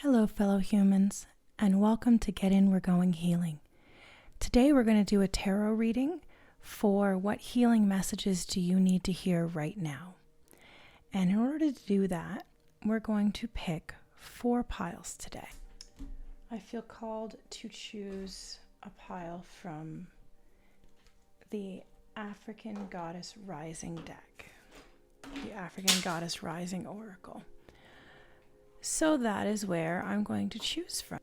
Hello, fellow humans, and welcome to Get In, We're Going Healing. Today we're going to do a tarot reading for what healing messages do you need to hear right now. And in order to do that, we're going to pick 4 piles today. I feel called to choose a pile from the African Goddess Rising deck, the African Goddess Rising Oracle. So that is where I'm going to choose from.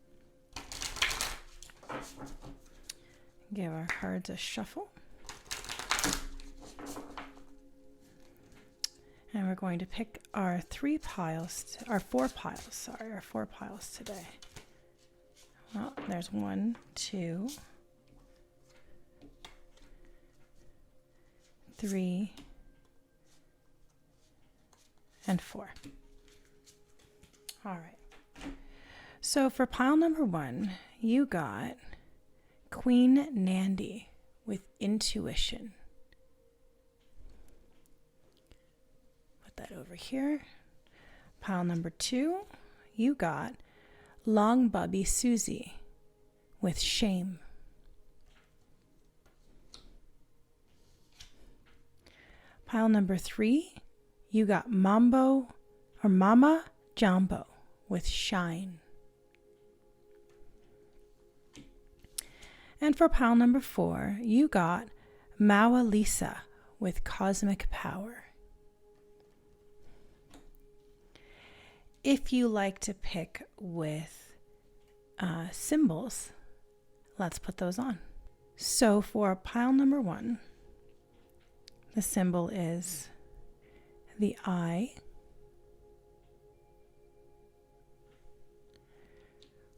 Give our cards a shuffle. And we're going to pick our 4 piles today. Well, there's 1, 2, 3, and 4. All right. So for pile number 1, you got Queen Nandi with intuition. Put that over here. Pile number 2, you got Long Bubbi Suzi with shame. Pile number 3, you got Mama Djambo with shine. And for pile number 4, you got Mawu with cosmic power. If you like to pick with symbols, let's put those on. So for pile number 1, the symbol is the eye.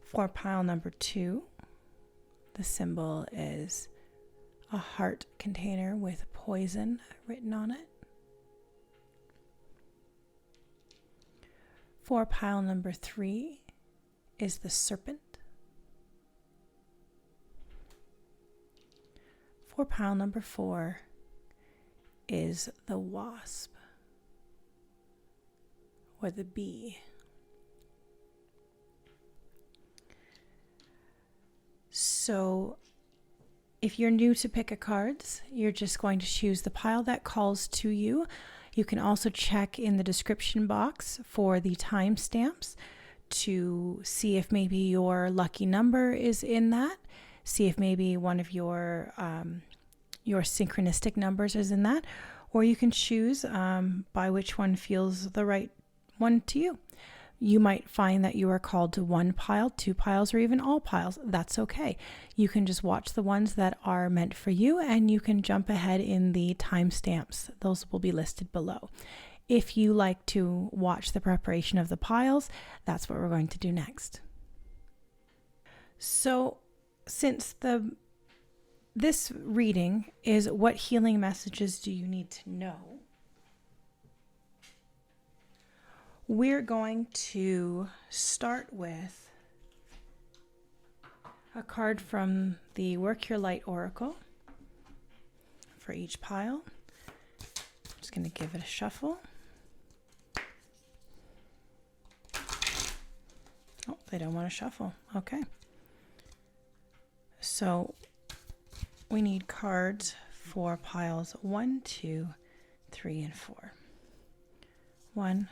For pile number 2, the symbol is a heart container with poison written on it. For pile number 3 is the serpent. For pile number 4 is the wasp or the bee. So if you're new to pick a cards, you're just going to choose the pile that calls to you. You can also check in the description box for the timestamps to see if maybe your lucky number is in that. See if maybe one of your synchronistic numbers is in that. Or you can choose by which one feels the right one to you. You might find that you are called to 1 pile, 2 piles, or even all piles. That's okay. You can just watch the ones that are meant for you, and you can jump ahead in the timestamps. Those will be listed below. If you like to watch the preparation of the piles, that's what we're going to do next. So since this reading is what healing messages do you need to know, we're going to start with a card from the Work Your Light Oracle for each pile. I'm just going to give it a shuffle. Oh, they don't want to shuffle. Okay. So we need cards for piles 1, 2, 3, and 4. 1,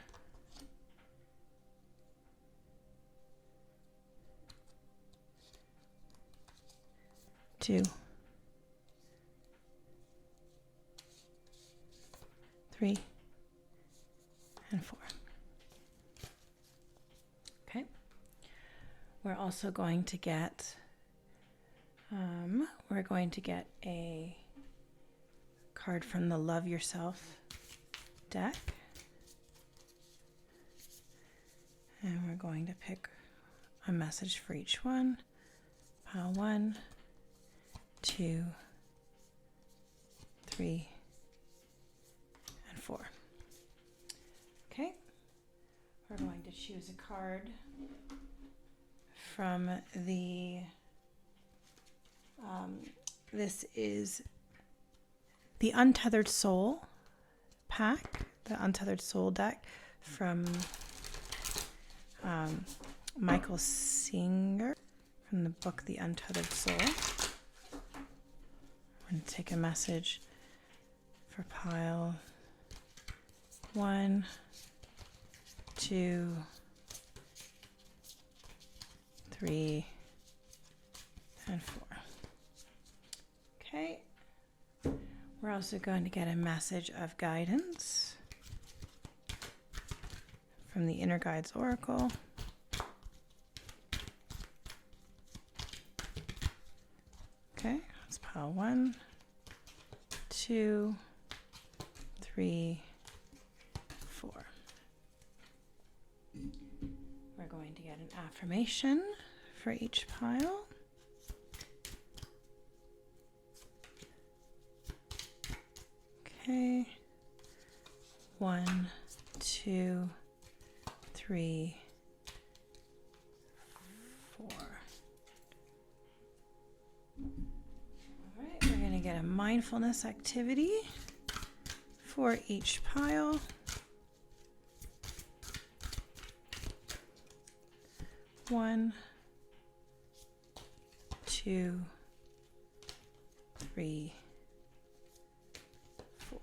2, 3, and 4. Okay. We're also going to get a card from the Love Yourself deck. And we're going to pick a message for each one. Pile 1, 2, 3, and 4. Okay, we're going to choose a card from the this is the Untethered Soul pack, the Untethered Soul deck from Michael Singer from the book The Untethered Soul. I'm going to take a message for pile 1, 2, 3, and 4. Okay. We're also going to get a message of guidance from the Inner Guides Oracle. Okay, that's pile 1, 2, 3, 4. We're going to get an affirmation for each pile. Okay, 1, 2, 3, 4. All right, we're going to get a mindfulness activity for each pile. 1, 2, 3, 4.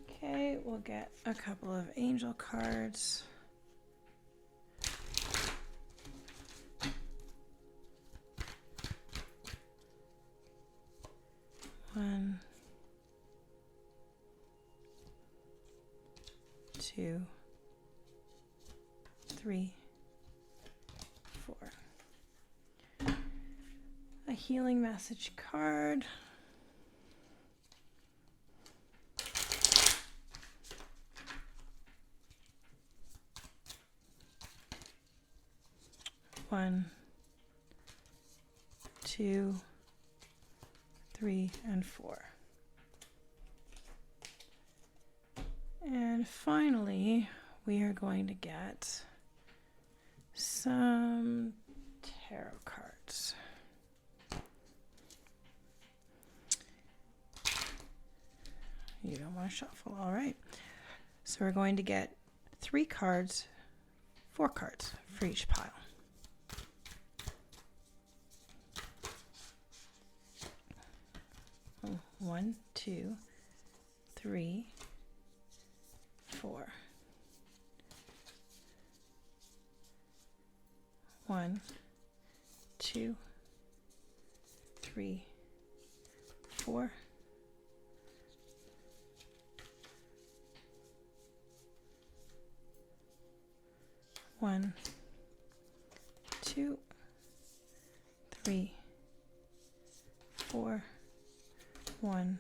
Okay, we'll get a couple of angel cards. One, 2, 3, 4. A healing message card. One, 2, 3, and 4. And finally, we are going to get some tarot cards. You don't want to shuffle, all right. So we're going to get 4 cards for each pile. Oh, 1, 2, 3, 4. 1, 2, 3, 4. 1, 2, 3, 4. 1,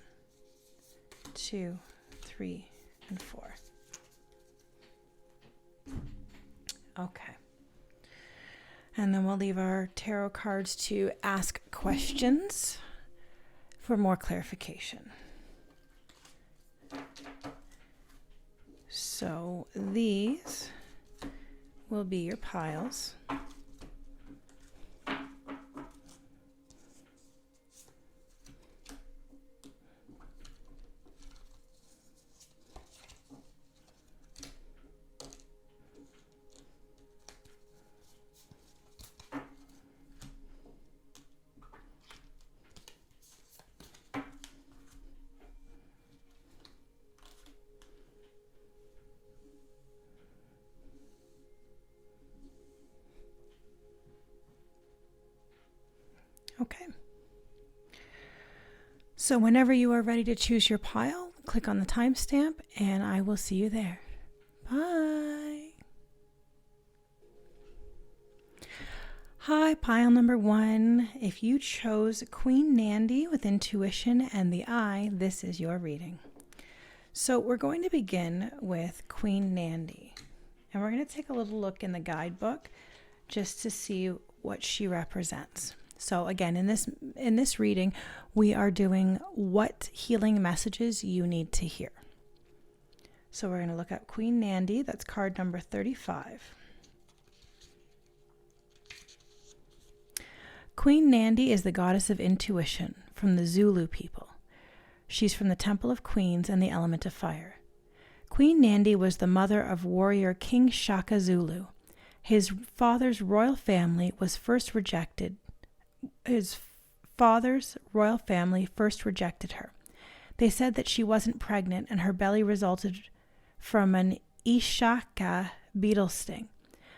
2, 3, and 4. Okay. And then we'll leave our tarot cards to ask questions for more clarification. So these will be your piles. Okay. So whenever you are ready to choose your pile, click on the timestamp and I will see you there. Bye. Hi, pile number 1. If you chose Queen Nandi with intuition and the eye, this is your reading. So we're going to begin with Queen Nandi. And we're going to take a little look in the guidebook just to see what she represents. So again, in this reading, we are doing what healing messages you need to hear. So we're going to look at Queen Nandi. That's card number 35. Queen Nandi is the goddess of intuition from the Zulu people. She's from the Temple of Queens and the element of fire. Queen Nandi was the mother of warrior King Shaka Zulu. His father's royal family first rejected her. They said that she wasn't pregnant and her belly resulted from an Ishaka beetle sting.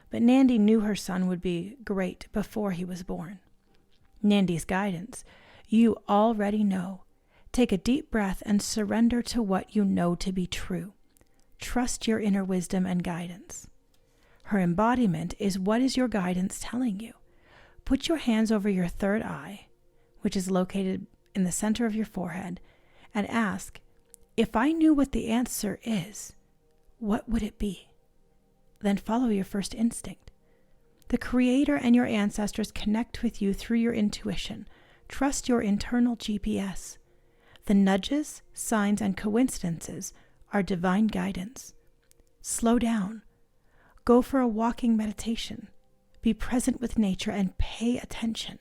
But Nandi knew her son would be great before he was born. Nandi's guidance: you already know. Take a deep breath and surrender to what you know to be true. Trust your inner wisdom and guidance. Her embodiment is: what is your guidance telling you? Put your hands over your third eye, which is located in the center of your forehead, and ask, if I knew what the answer is, what would it be? Then follow your first instinct. The Creator and your ancestors connect with you through your intuition. Trust your internal GPS. The nudges, signs, and coincidences are divine guidance. Slow down. Go for a walking meditation. Be present with nature and pay attention.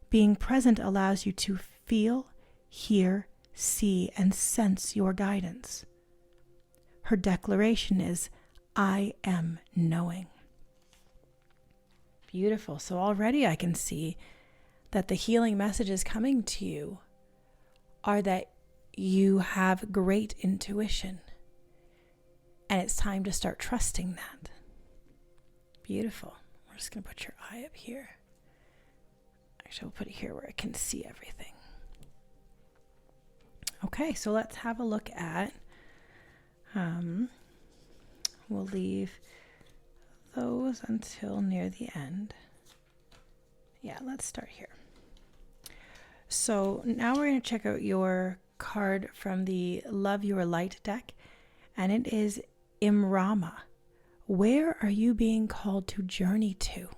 Being present allows you to feel, hear, see, and sense your guidance. Her declaration is, I am knowing. Beautiful. So already I can see that the healing messages coming to you are that you have great intuition. And it's time to start trusting that. Beautiful. We're just going to put your eye up here. Actually, we'll put it here where I can see everything. Okay, so let's have a look at, we'll leave those until near the end. Yeah, let's start here. So now we're going to check out your card from the Love Your Light deck, and it is Imrama. Where are you being called to journey to?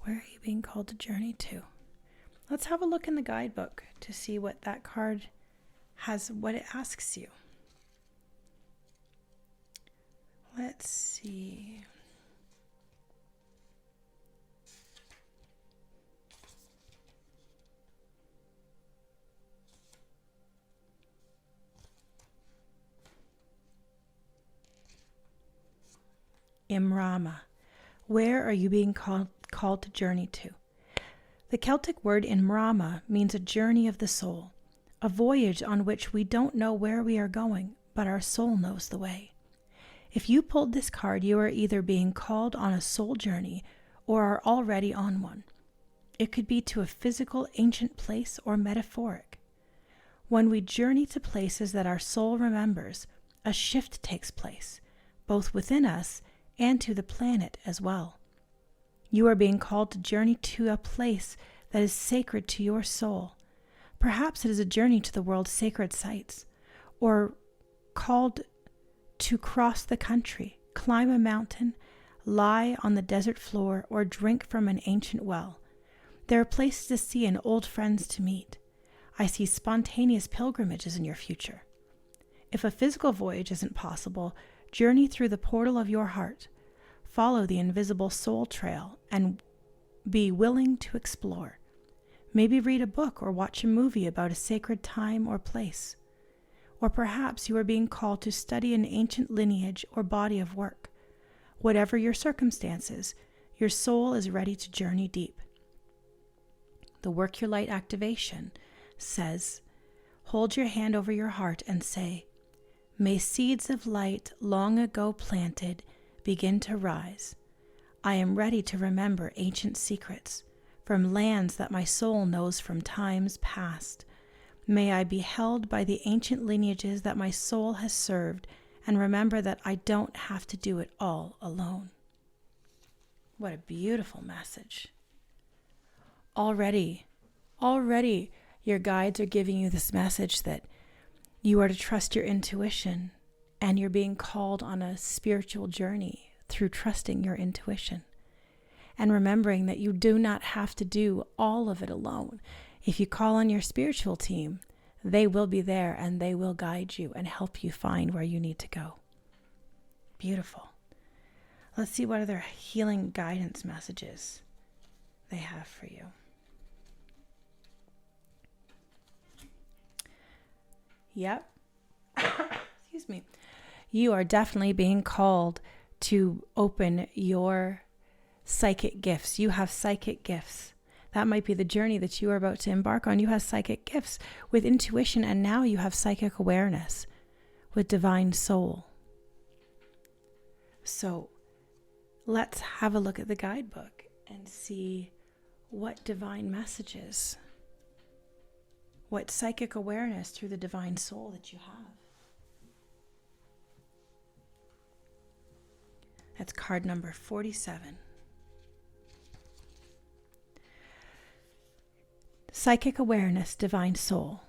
Where are you being called to journey to? Let's have a look in the guidebook to see what that card has, what it asks you. Let's see. Imrama. Where are you being called to journey to? The Celtic word Imrama means a journey of the soul, a voyage on which we don't know where we are going, but our soul knows the way. If you pulled this card, you are either being called on a soul journey or are already on one. It could be to a physical, ancient place or metaphoric. When we journey to places that our soul remembers, a shift takes place, both within us and to the planet as well. You are being called to journey to a place that is sacred to your soul. Perhaps it is a journey to the world's sacred sites, or called to cross the country, climb a mountain, lie on the desert floor, or drink from an ancient well. There are places to see and old friends to meet. I see spontaneous pilgrimages in your future. If a physical voyage isn't possible, journey through the portal of your heart. Follow the invisible soul trail and be willing to explore. Maybe read a book or watch a movie about a sacred time or place. Or perhaps you are being called to study an ancient lineage or body of work. Whatever your circumstances, your soul is ready to journey deep. The Work Your Light activation says, hold your hand over your heart and say, may seeds of light long ago planted begin to rise. I am ready to remember ancient secrets from lands that my soul knows from times past. May I be held by the ancient lineages that my soul has served and remember that I don't have to do it all alone. What a beautiful message. Already, your guides are giving you this message that you are to trust your intuition, and you're being called on a spiritual journey through trusting your intuition and remembering that you do not have to do all of it alone. If you call on your spiritual team, they will be there and they will guide you and help you find where you need to go. Beautiful. Let's see what other healing guidance messages they have for you. Yep. Excuse me. you are definitely being called to open your psychic gifts. You have psychic gifts. That might be the journey that you are about to embark on. You have psychic gifts with intuition, and now you have psychic awareness with divine soul. So let's have a look at the guidebook and see what divine messages, what psychic awareness through the divine soul that you have. That's card number 47. Psychic awareness, divine soul.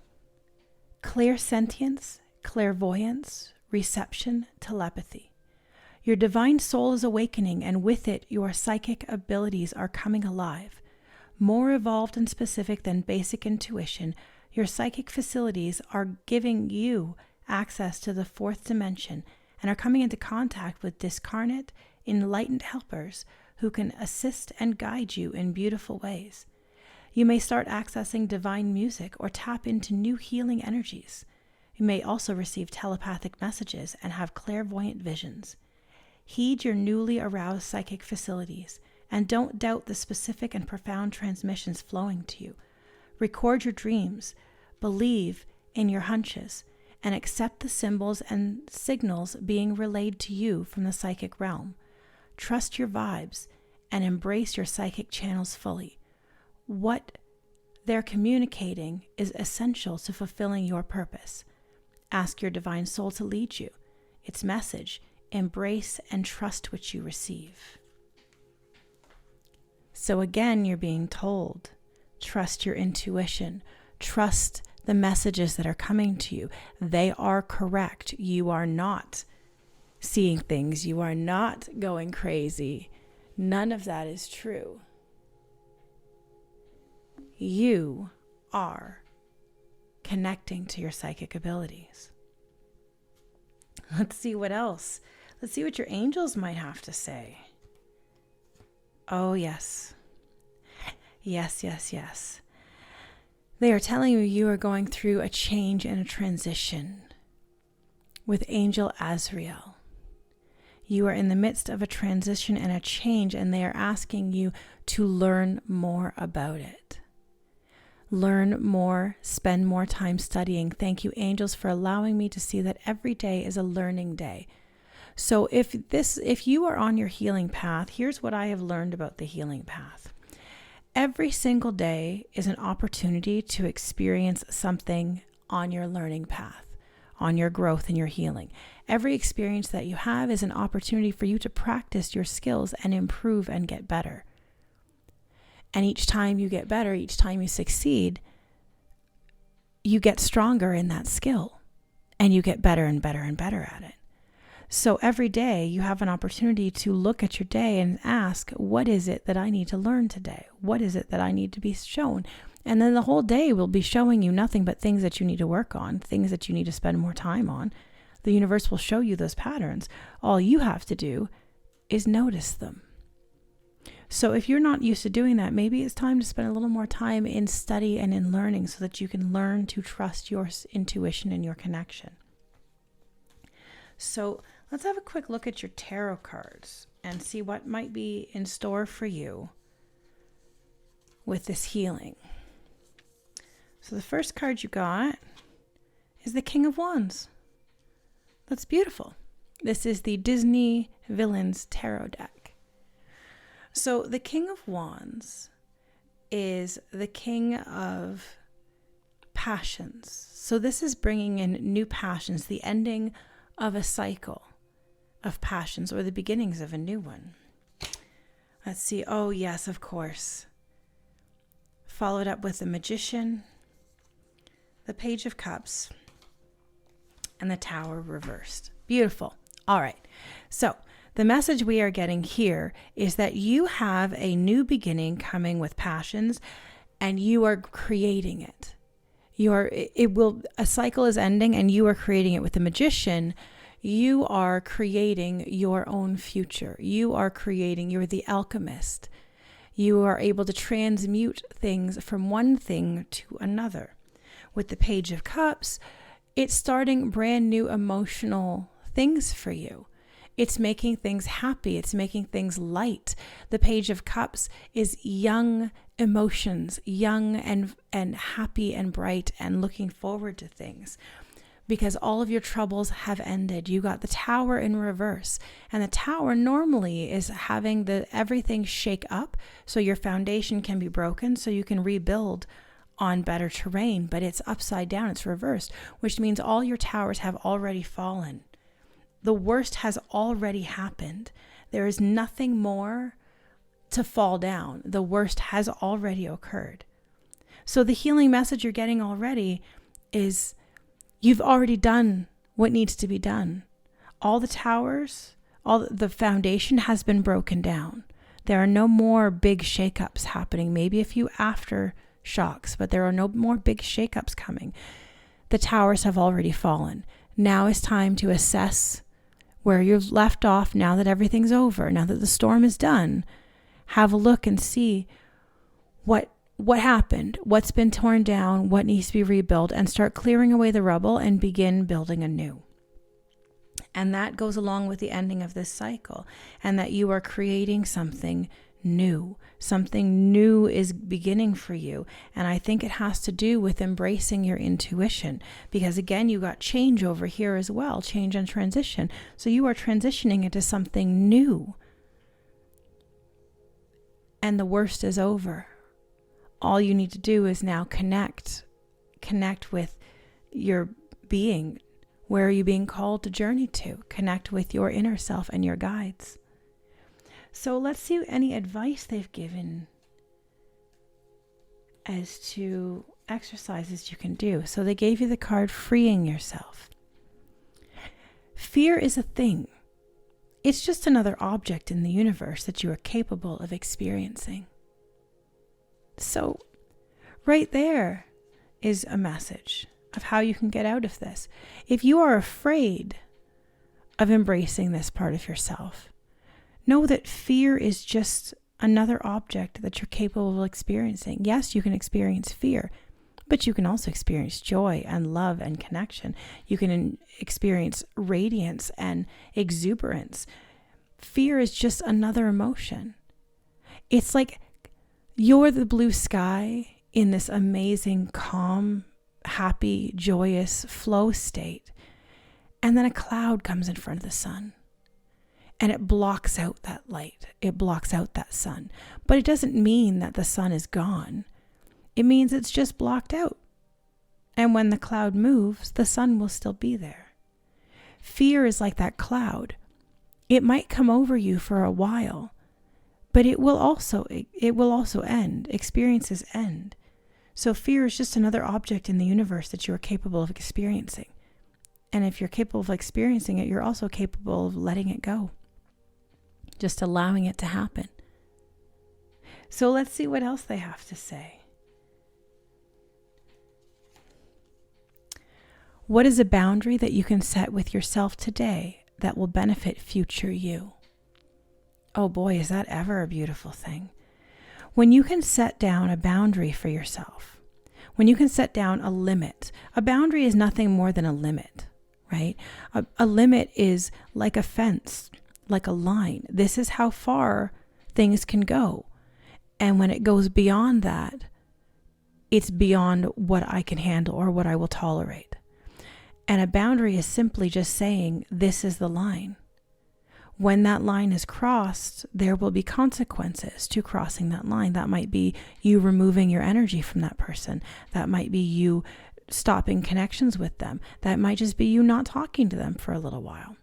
Clear sentience, clairvoyance, reception, telepathy. Your divine soul is awakening, and with it, your psychic abilities are coming alive. More evolved and specific than basic intuition, your psychic facilities are giving you access to the fourth dimension and are coming into contact with discarnate, enlightened helpers who can assist and guide you in beautiful ways. You may start accessing divine music or tap into new healing energies. You may also receive telepathic messages and have clairvoyant visions. Heed your newly aroused psychic facilities and don't doubt the specific and profound transmissions flowing to you. Record your dreams, believe in your hunches, and accept the symbols and signals being relayed to you from the psychic realm. Trust your vibes and embrace your psychic channels fully. What they're communicating is essential to fulfilling your purpose. Ask your divine soul to lead you. Its message: embrace and trust what you receive. So again, you're being told, trust your intuition. Trust the messages that are coming to you. They are correct. You are not seeing things. You are not going crazy. None of that is true. You are connecting to your psychic abilities. Let's see what else. Let's see what your angels might have to say. Oh, yes. Yes, yes, yes. They are telling you you are going through a change and a transition with Angel Azrael. You are in the midst of a transition and a change, and they are asking you to learn more about it. Learn more, spend more time studying. Thank you, angels, for allowing me to see that every day is a learning day. So if you are on your healing path, here's what I have learned about the healing path. Every single day is an opportunity to experience something on your learning path, on your growth and your healing. Every experience that you have is an opportunity for you to practice your skills and improve and get better. And each time you get better, each time you succeed, you get stronger in that skill and you get better and better and better at it. So every day you have an opportunity to look at your day and ask, what is it that I need to learn today? What is it that I need to be shown? And then the whole day will be showing you nothing but things that you need to work on, things that you need to spend more time on. The universe will show you those patterns. All you have to do is notice them. So if you're not used to doing that, maybe it's time to spend a little more time in study and in learning so that you can learn to trust your intuition and your connection. So let's have a quick look at your tarot cards and see what might be in store for you with this healing. So the first card you got is the King of Wands. That's beautiful. This is the Disney Villains Tarot deck. So the King of Wands is the king of passions. So this is bringing in new passions, the ending of a cycle of passions or the beginnings of a new one. Let's see. Oh, yes, of course. Followed up with the Magician, the Page of Cups, and the Tower reversed. Beautiful. All right. So the message we are getting here is that you have a new beginning coming with passions and you are creating it. A cycle is ending and you are creating it. With the Magician, you are creating your own future. You're the alchemist. You are able to transmute things from one thing to another. With the Page of Cups, it's starting brand new emotional things for you. It's making things happy. It's making things light. The Page of Cups is young emotions, young and happy and bright and looking forward to things. Because all of your troubles have ended. You got the Tower in reverse. And the Tower normally is having everything shake up so your foundation can be broken so you can rebuild on better terrain. But it's upside down, it's reversed, which means all your towers have already fallen. The worst has already happened. There is nothing more to fall down. The worst has already occurred. So the healing message you're getting already is you've already done what needs to be done. All the towers, all the foundation has been broken down. There are no more big shakeups happening. Maybe a few aftershocks, but there are no more big shakeups coming. The towers have already fallen. Now is time to assess where you've left off now that everything's over, now that the storm is done. Have a look and see what happened, what's been torn down, what needs to be rebuilt, and start clearing away the rubble and begin building anew. And that goes along with the ending of this cycle, and that you are creating something new. Something new is beginning for you. And I think it has to do with embracing your intuition, because again, you got change over here as well, change and transition. So you are transitioning into something new. And the worst is over. All you need to do is now connect with your being. Where are you being called to journey to? Connect with your inner self and your guides. So let's see any advice they've given as to exercises you can do. So they gave you the card freeing yourself. Fear is a thing. It's just another object in the universe that you are capable of experiencing. So right there is a message of how you can get out of this. If you are afraid of embracing this part of yourself, know that fear is just another object that you're capable of experiencing. Yes, you can experience fear, but you can also experience joy and love and connection. You can experience radiance and exuberance. Fear is just another emotion. It's like you're the blue sky in this amazing, calm, happy, joyous flow state. And then a cloud comes in front of the sun. And it blocks out that light. It blocks out that sun. But it doesn't mean that the sun is gone. It means it's just blocked out. And when the cloud moves, the sun will still be there. Fear is like that cloud. It might come over you for a while, but it will also end. Experiences end. So fear is just another object in the universe that you are capable of experiencing. And if you're capable of experiencing it, you're also capable of letting it go. Just allowing it to happen. So let's see what else they have to say. What is a boundary that you can set with yourself today that will benefit future you? Oh boy, is that ever a beautiful thing. When you can set down a boundary for yourself, when you can set down a limit, a boundary is nothing more than a limit, right? A limit is like a fence, like a line. This is how far things can go. And when it goes beyond that, it's beyond what I can handle or what I will tolerate. And a boundary is simply just saying, this is the line. When that line is crossed, there will be consequences to crossing that line. That might be you removing your energy from that person. That might be you stopping connections with them. That might just be you not talking to them for a little while.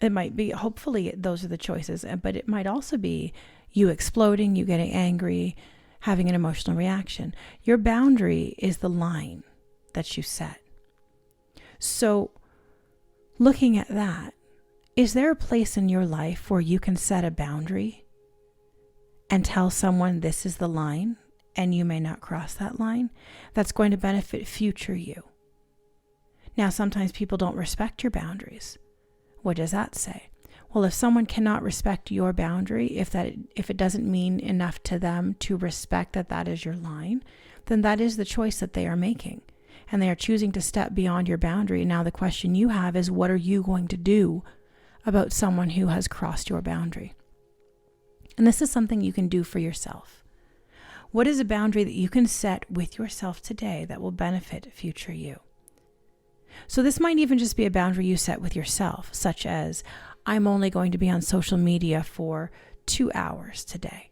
It might be, hopefully those are the choices, but it might also be you exploding, you getting angry, having an emotional reaction. Your boundary is the line that you set. So looking at that, is there a place in your life where you can set a boundary and tell someone this is the line and you may not cross that line? That's going to benefit future you. Now, sometimes people don't respect your boundaries. What does that say? Well, if someone cannot respect your boundary, if it doesn't mean enough to them to respect that is your line, then that is the choice that they are making. and they are choosing to step beyond your boundary. And now the question you have is, what are you going to do about someone who has crossed your boundary? And this is something you can do for yourself. What is a boundary that you can set with yourself today that will benefit future you? So this might even just be a boundary you set with yourself, such as, I'm only going to be on social media for 2 hours today.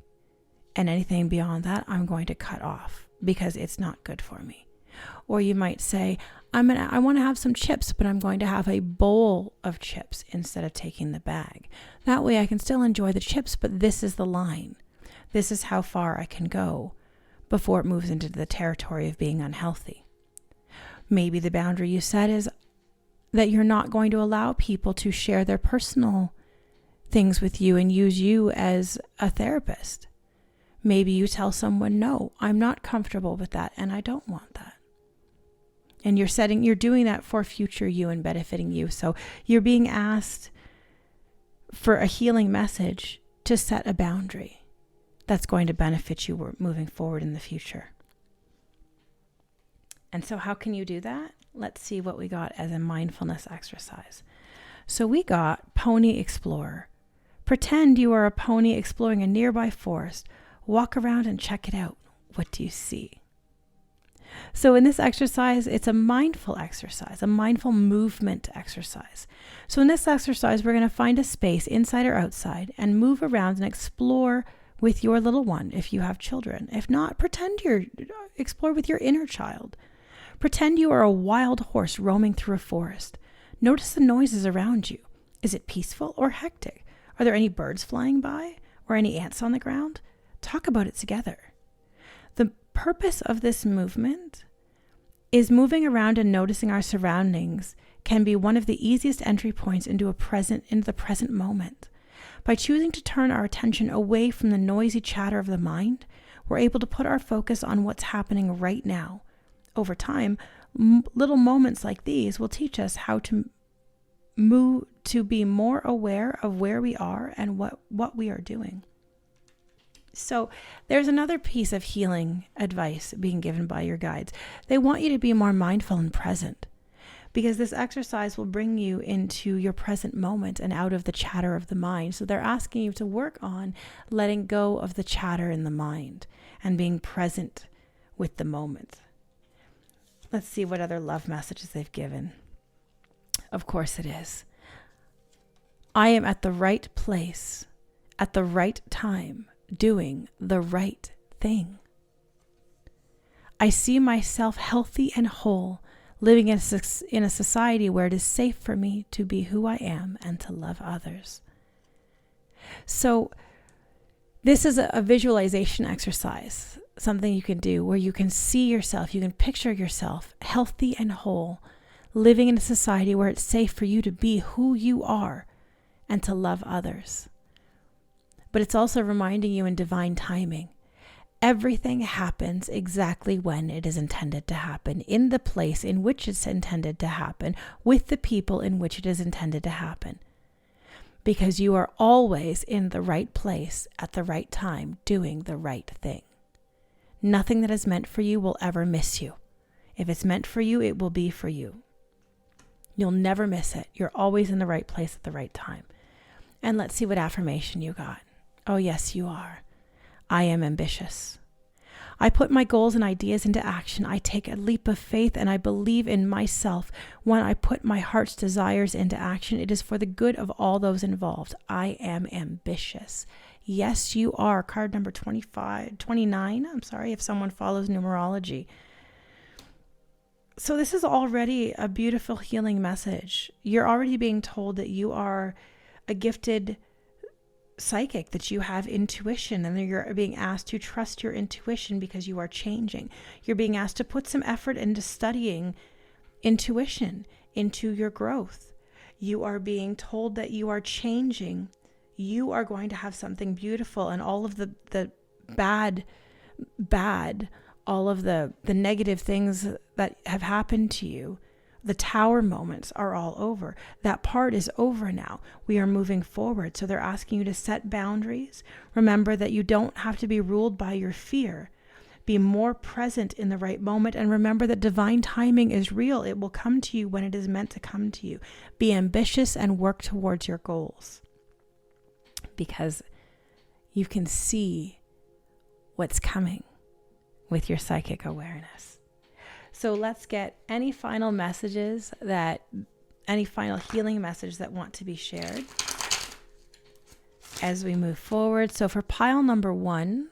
And anything beyond that, I'm going to cut off because it's not good for me. Or you might say, I want to have some chips, but I'm going to have a bowl of chips instead of taking the bag. That way I can still enjoy the chips, but this is the line. This is how far I can go before it moves into the territory of being unhealthy. Maybe the boundary you set is that you're not going to allow people to share their personal things with you and use you as a therapist. Maybe you tell someone, no, I'm not comfortable with that and I don't want that. And you're doing that for future you and benefiting you. So you're being asked for a healing message to set a boundary that's going to benefit you moving forward in the future. And so how can you do that? Let's see what we got as a mindfulness exercise. So we got Pony Explorer. Pretend you are a pony exploring a nearby forest. Walk around and check it out. What do you see? So in this exercise, it's a mindful exercise, a mindful movement exercise. So in this exercise, we're going to find a space inside or outside and move around and explore with your little one if you have children. If not, explore with your inner child. Pretend you are a wild horse roaming through a forest. Notice the noises around you. Is it peaceful or hectic? Are there any birds flying by or any ants on the ground? Talk about it together. The purpose of this movement is moving around and noticing our surroundings can be one of the easiest entry points into the present moment. By choosing to turn our attention away from the noisy chatter of the mind, we're able to put our focus on what's happening right now. Over time, little moments like these will teach us how to move to be more aware of where we are and what we are doing. So there's another piece of healing advice being given by your guides. They want you to be more mindful and present, because this exercise will bring you into your present moment and out of the chatter of the mind. So they're asking you to work on letting go of the chatter in the mind and being present with the moment. Let's see what other love messages they've given. Of course it is. I am at the right place, at the right time, doing the right thing. I see myself healthy and whole, living in a society where it is safe for me to be who I am and to love others. So this is a visualization exercise, something you can do where you can see yourself, you can picture yourself healthy and whole, living in a society where it's safe for you to be who you are and to love others. But it's also reminding you in divine timing. Everything happens exactly when it is intended to happen, in the place in which it's intended to happen, with the people in which it is intended to happen. Because you are always in the right place at the right time, doing the right thing. Nothing that is meant for you will ever miss you. If it's meant for you, it will be for you. You'll never miss it. You're always in the right place at the right time. And let's see what affirmation you got. Oh, yes, you are. I am ambitious. I put my goals and ideas into action. I take a leap of faith and I believe in myself. When I put my heart's desires into action, it is for the good of all those involved. I am ambitious. Yes, you are. Card number 29. I'm sorry if someone follows numerology. So this is already a beautiful healing message. You're already being told that you are a gifted psychic, that you have intuition, and you're being asked to trust your intuition because you are changing. You're being asked to put some effort into studying intuition, into your growth. You are being told that you are changing. You are going to have something beautiful, and all of the bad, all of the negative things that have happened to you, the tower moments are all over. That part is over now. We are moving forward. So they're asking you to set boundaries. Remember that you don't have to be ruled by your fear. Be more present in the right moment, and remember that divine timing is real. It will come to you when it is meant to come to you. Be ambitious and work towards your goals, because you can see what's coming with your psychic awareness. So let's get any final messages any final healing message that want to be shared as we move forward. So for pile number 1,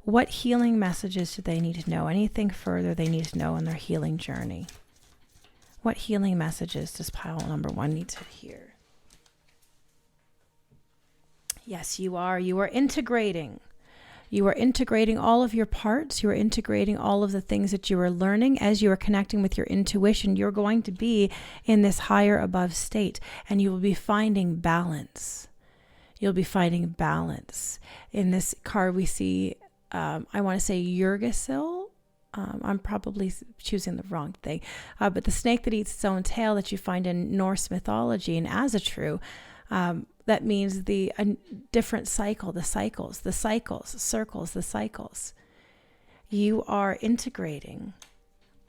what healing messages do they need to know? Anything further they need to know in their healing journey? What healing messages does pile number 1 need to hear? Yes, you are integrating. You are integrating all of your parts. You are integrating all of the things that you are learning. As you are connecting with your intuition, you're going to be in this higher above state, and you will be finding balance. You'll be finding balance. In this card, we see, I want to say Yggdrasil. I'm probably choosing the wrong thing. But the snake that eats its own tail that you find in Norse mythology and Asatru, that means the different cycle, the cycles, circles, the cycles. You are integrating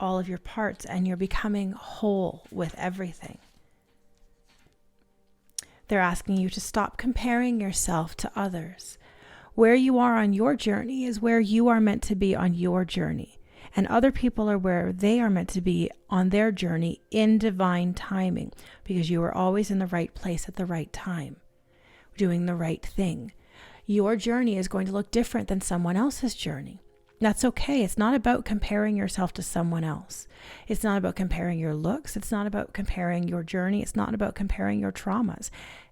all of your parts, and you're becoming whole with everything. They're asking you to stop comparing yourself to others. Where you are on your journey is where you are meant to be on your journey. And other people are where they are meant to be on their journey in divine timing, because you are always in the right place at the right time, doing the right thing. Your journey is going to look different than someone else's journey. That's okay. It's not about comparing yourself to someone else. It's not about comparing your looks. It's not about comparing your journey. It's not about comparing your traumas.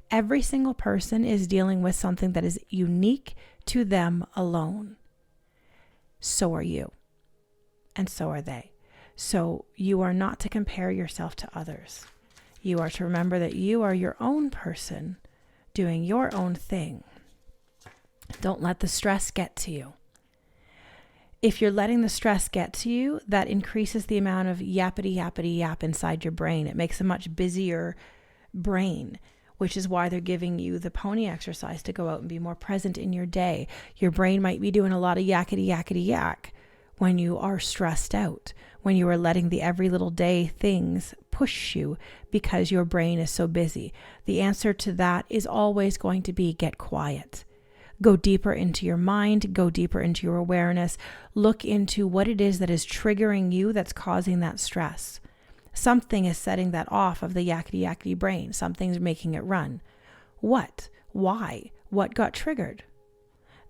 Every single person is dealing with something that is unique to them alone. So are you. And so are they. So you are not to compare yourself to others. You are to remember that you are your own person doing your own thing. Don't let the stress get to you. If you're letting the stress get to you, that increases the amount of yappity yap inside your brain. It makes a much busier brain, which is why they're giving you the pony exercise to go out and be more present in your day. Your brain might be doing a lot of yakety yak when you are stressed out, when you are letting the every little day things push you because your brain is so busy. The answer to that is always going to be get quiet. Go deeper into your mind, go deeper into your awareness, look into what it is that is triggering you that's causing that stress. Something is setting that off of the yakety brain. Something's making it run. What? Why? What got triggered?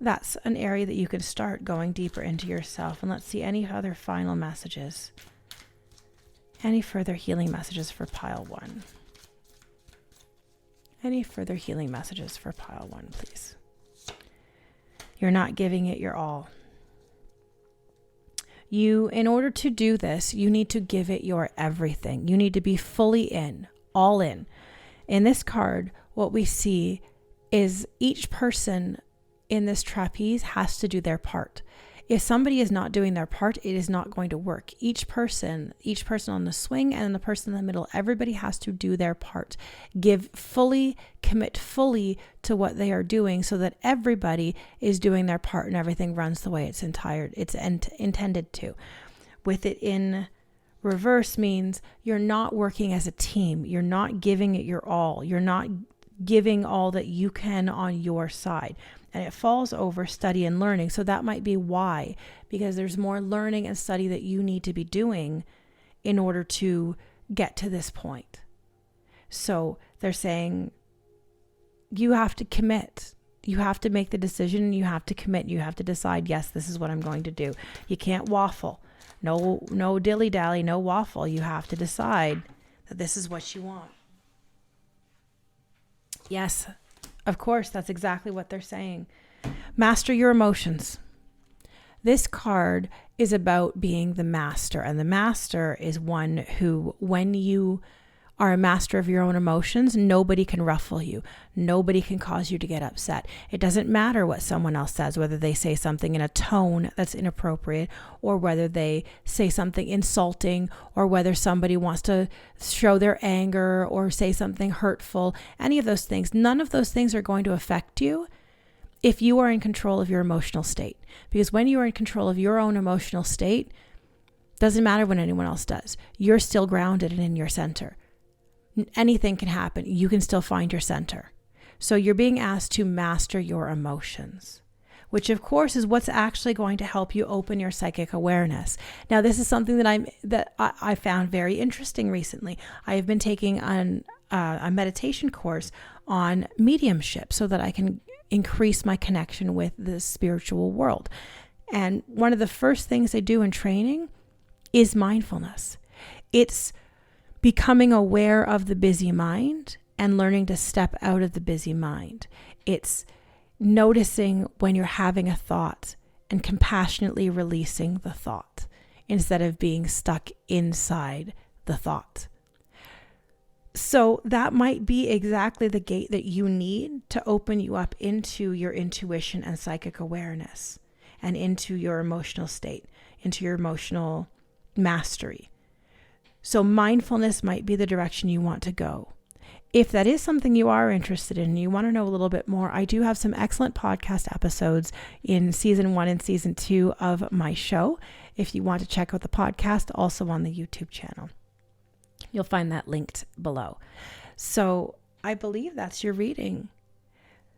That's an area that you can start going deeper into yourself. And let's see any other final messages. Any further healing messages for pile 1? Any further healing messages for pile 1, please? You're not giving it your all. In order to do this, you need to give it your everything. You need to be fully in, all in. In this card, what we see is each person in this trapeze has to do their part. If somebody is not doing their part, it is not going to work. Each person on the swing and the person in the middle, everybody has to do their part. Commit fully to what they are doing so that everybody is doing their part and everything runs the way it's intended to. With it in reverse means you're not working as a team. You're not giving it your all. You're not giving all that you can on your side. And it falls over study and learning. So that might be why, because there's more learning and study that you need to be doing in order to get to this point. So they're saying you have to commit. You have to make the decision. You have to commit. You have to decide, yes, this is what I'm going to do. You can't waffle. No dilly-dally, no waffle. You have to decide that this is what you want. Yes, of course, that's exactly what they're saying. Master your emotions. This card is about being the master, and the master is one who, when you are a master of your own emotions, nobody can ruffle you. Nobody can cause you to get upset. It doesn't matter what someone else says, whether they say something in a tone that's inappropriate, or whether they say something insulting, or whether somebody wants to show their anger or say something hurtful. Any of those things, none of those things are going to affect you if you are in control of your emotional state. Because when you are in control of your own emotional state, doesn't matter what anyone else does. You're still grounded and in your center. Anything can happen. You can still find your center. So you're being asked to master your emotions, which of course is what's actually going to help you open your psychic awareness. Now, this is something that I found very interesting recently. I have been taking a meditation course on mediumship so that I can increase my connection with the spiritual world. And one of the first things I do in training is mindfulness. It's becoming aware of the busy mind and learning to step out of the busy mind. It's noticing when you're having a thought and compassionately releasing the thought instead of being stuck inside the thought. So that might be exactly the gate that you need to open you up into your intuition and psychic awareness and into your emotional state, into your emotional mastery. So mindfulness might be the direction you want to go. If that is something you are interested in and you want to know a little bit more, I do have some excellent podcast episodes in season 1 and season 2 of my show. If you want to check out the podcast, also on the YouTube channel. You'll find that linked below. So I believe that's your reading.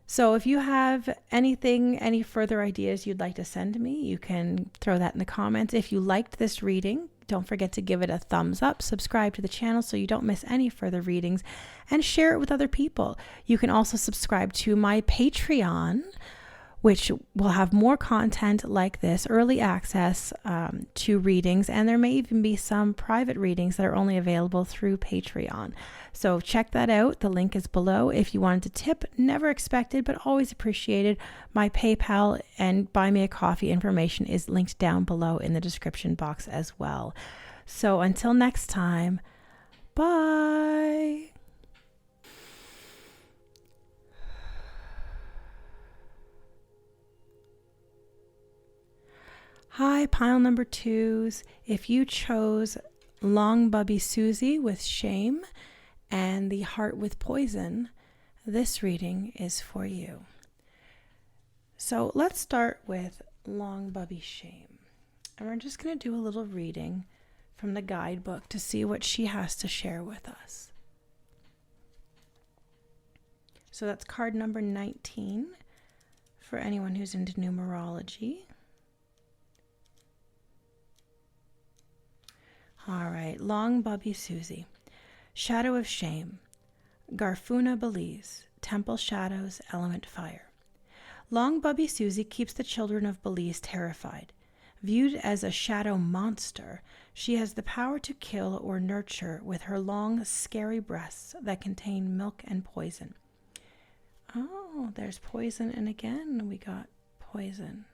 So if you have any further ideas you'd like to send me, you can throw that in the comments. If you liked this reading, don't forget to give it a thumbs up, subscribe to the channel so you don't miss any further readings, and share it with other people. You can also subscribe to my Patreon, which will have more content like this, early access to readings, and there may even be some private readings that are only available through Patreon. So check that out. The link is below. If you wanted to tip, never expected, but always appreciated, my PayPal and Buy Me a Coffee information is linked down below in the description box as well. So until next time, bye. Hi, pile number 2s. If you chose Long Bubbi Suzi with Shame and the Heart with Poison, this reading is for you. So let's start with Long Bubbi Shame. And we're just going to do a little reading from the guidebook to see what she has to share with us. So that's card number 19 for anyone who's into numerology. All right, Long Bubbi Suzi. Shadow of Shame. Garfuna Belize. Temple Shadows, Element Fire. Long Bubbi Suzi keeps the children of Belize terrified. Viewed as a shadow monster, she has the power to kill or nurture with her long, scary breasts that contain milk and poison. Oh, there's poison, and again we got poison.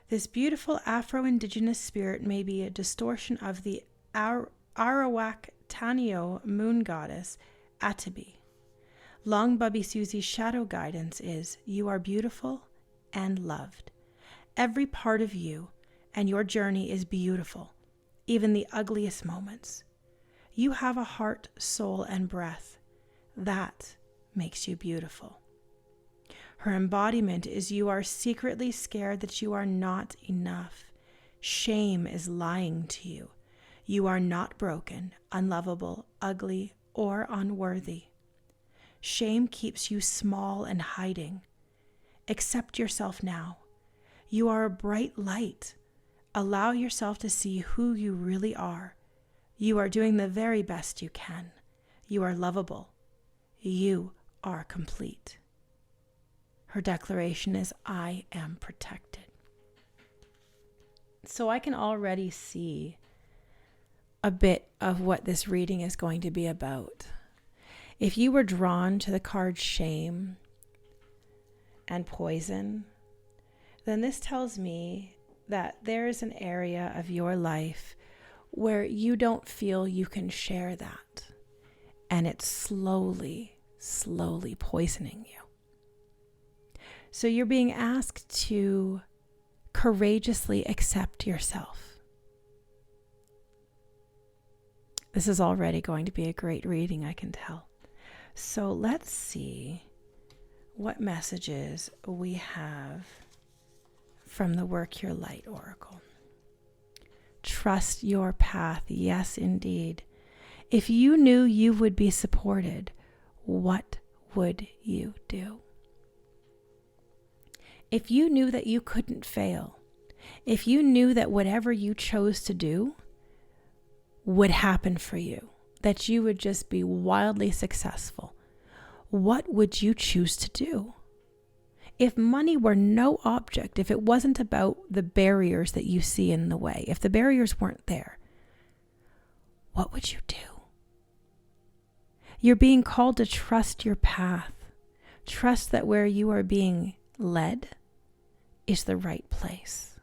This beautiful Afro-Indigenous spirit may be a distortion of the Arawak Tanio moon goddess, Atabi. Long Bubbi Suzi's shadow guidance is, you are beautiful and loved. Every part of you and your journey is beautiful, even the ugliest moments. You have a heart, soul, and breath. That makes you beautiful. Her embodiment is you are secretly scared that you are not enough. Shame is lying to you. You are not broken, unlovable, ugly, or unworthy. Shame keeps you small and hiding. Accept yourself now. You are a bright light. Allow yourself to see who you really are. You are doing the very best you can. You are lovable. You are complete. Her declaration is, I am protected. So I can already see a bit of what this reading is going to be about. If you were drawn to the card Shame and Poison, then this tells me that there is an area of your life where you don't feel you can share that. And it's slowly poisoning you. So you're being asked to courageously accept yourself. This is already going to be a great reading, I can tell. So let's see what messages we have from the Work Your Light Oracle. Trust your path. Yes, indeed. If you knew you would be supported, what would you do? If you knew that you couldn't fail, if you knew that whatever you chose to do would happen for you, that you would just be wildly successful, what would you choose to do? If money were no object, if it wasn't about the barriers that you see in the way, if the barriers weren't there, what would you do? You're being called to trust your path. Trust that where you are being led is the right place.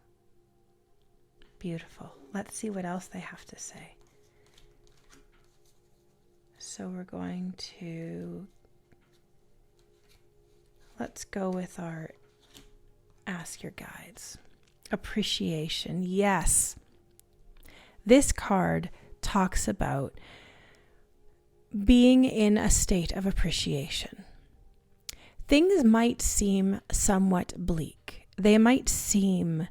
Beautiful. Let's see what else they have to say. So we're going to, let's go with our Ask Your Guides. Appreciation. Yes. This card talks about being in a state of appreciation. Things might seem somewhat bleak. They might seem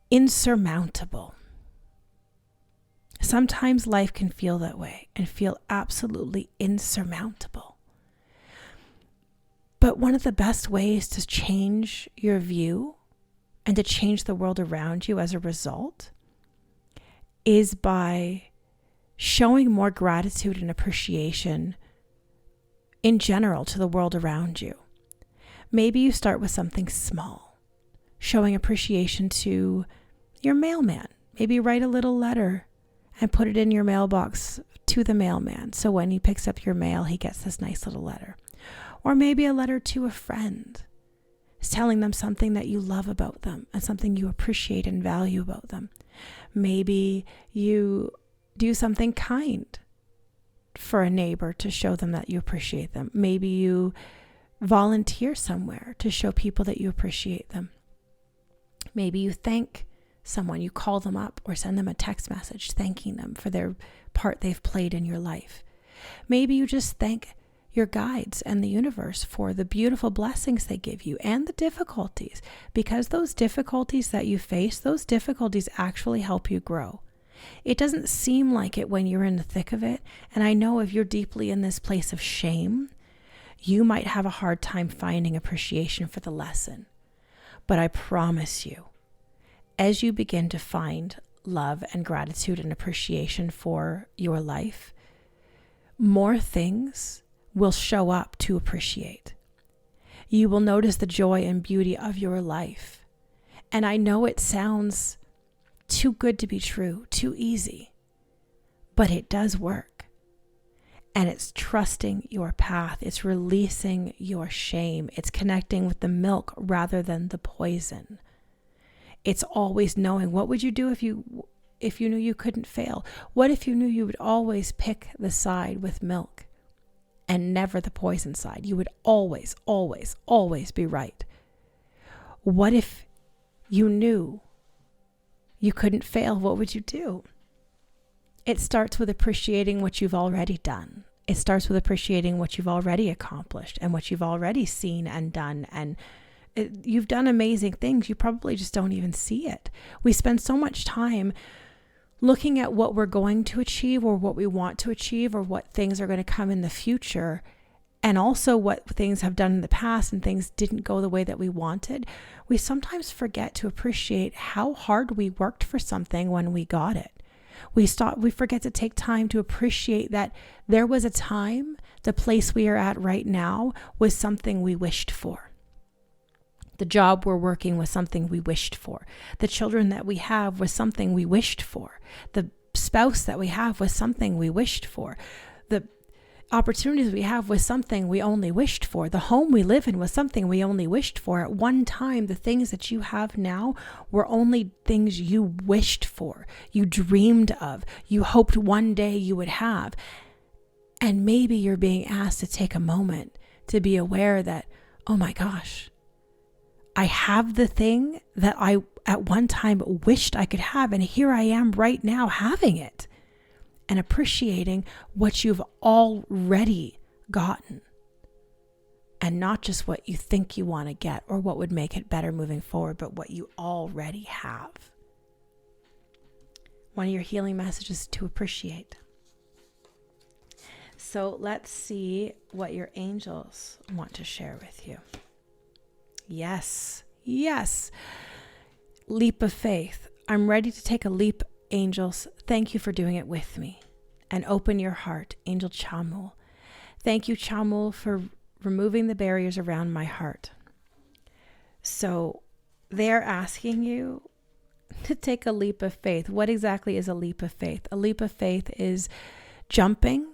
insurmountable. Sometimes life can feel that way and feel absolutely insurmountable. But one of the best ways to change your view and to change the world around you as a result is by showing more gratitude and appreciation in general to the world around you. Maybe you start with something small, showing appreciation to your mailman. Maybe write a little letter and put it in your mailbox to the mailman. So when he picks up your mail, he gets this nice little letter. Or maybe a letter to a friend, telling them something that you love about them and something you appreciate and value about them. Maybe you do something kind for a neighbor to show them that you appreciate them. Maybe you volunteer somewhere to show people that you appreciate them. Maybe you thank someone, you call them up or send them a text message thanking them for their part they've played in your life. Maybe you just thank your guides and the universe for the beautiful blessings they give you and the difficulties, because those difficulties that you face, those difficulties actually help you grow. It doesn't seem like it when you're in the thick of it. And I know if you're deeply in this place of shame, you might have a hard time finding appreciation for the lesson. But I promise you, as you begin to find love and gratitude and appreciation for your life, more things will show up to appreciate. You will notice the joy and beauty of your life. And I know it sounds too good to be true, too easy, but it does work. And it's trusting your path. It's releasing your shame. It's connecting with the milk rather than the poison. It's always knowing, what would you do if you knew you couldn't fail? What if you knew you would always pick the side with milk and never the poison side? You would always, always, always be right. What if you knew you couldn't fail? What would you do? It starts with appreciating what you've already done. It starts with appreciating what you've already accomplished and what you've already seen and done. And you've done amazing things. You probably just don't even see it. We spend so much time looking at what we're going to achieve or what we want to achieve or what things are going to come in the future, and also what things have done in the past and things didn't go the way that we wanted. We sometimes forget to appreciate how hard we worked for something when we got it. We forget to take time to appreciate that there was a time, the place we are at right now was something we wished for. The job we're working was something we wished for. The children that we have was something we wished for. The spouse that we have was something we wished for. The opportunities we have was something we only wished for. The home we live in was something we only wished for. At one time, the things that you have now were only things you wished for, you dreamed of, you hoped one day you would have. And maybe you're being asked to take a moment to be aware that, oh my gosh, I have the thing that I at one time wished I could have, and here I am right now having it. And appreciating what you've already gotten and not just what you think you want to get or what would make it better moving forward, but what you already have. One of your healing messages is to appreciate. So let's see what your angels want to share with you. Yes. Leap of faith. I'm ready to take a leap, angels. Thank you for doing it with me. And open your heart, Angel Chamul. Thank you, Chamul, for removing the barriers around my heart. So they're asking you to take a leap of faith. What exactly is a leap of faith? A leap of faith is jumping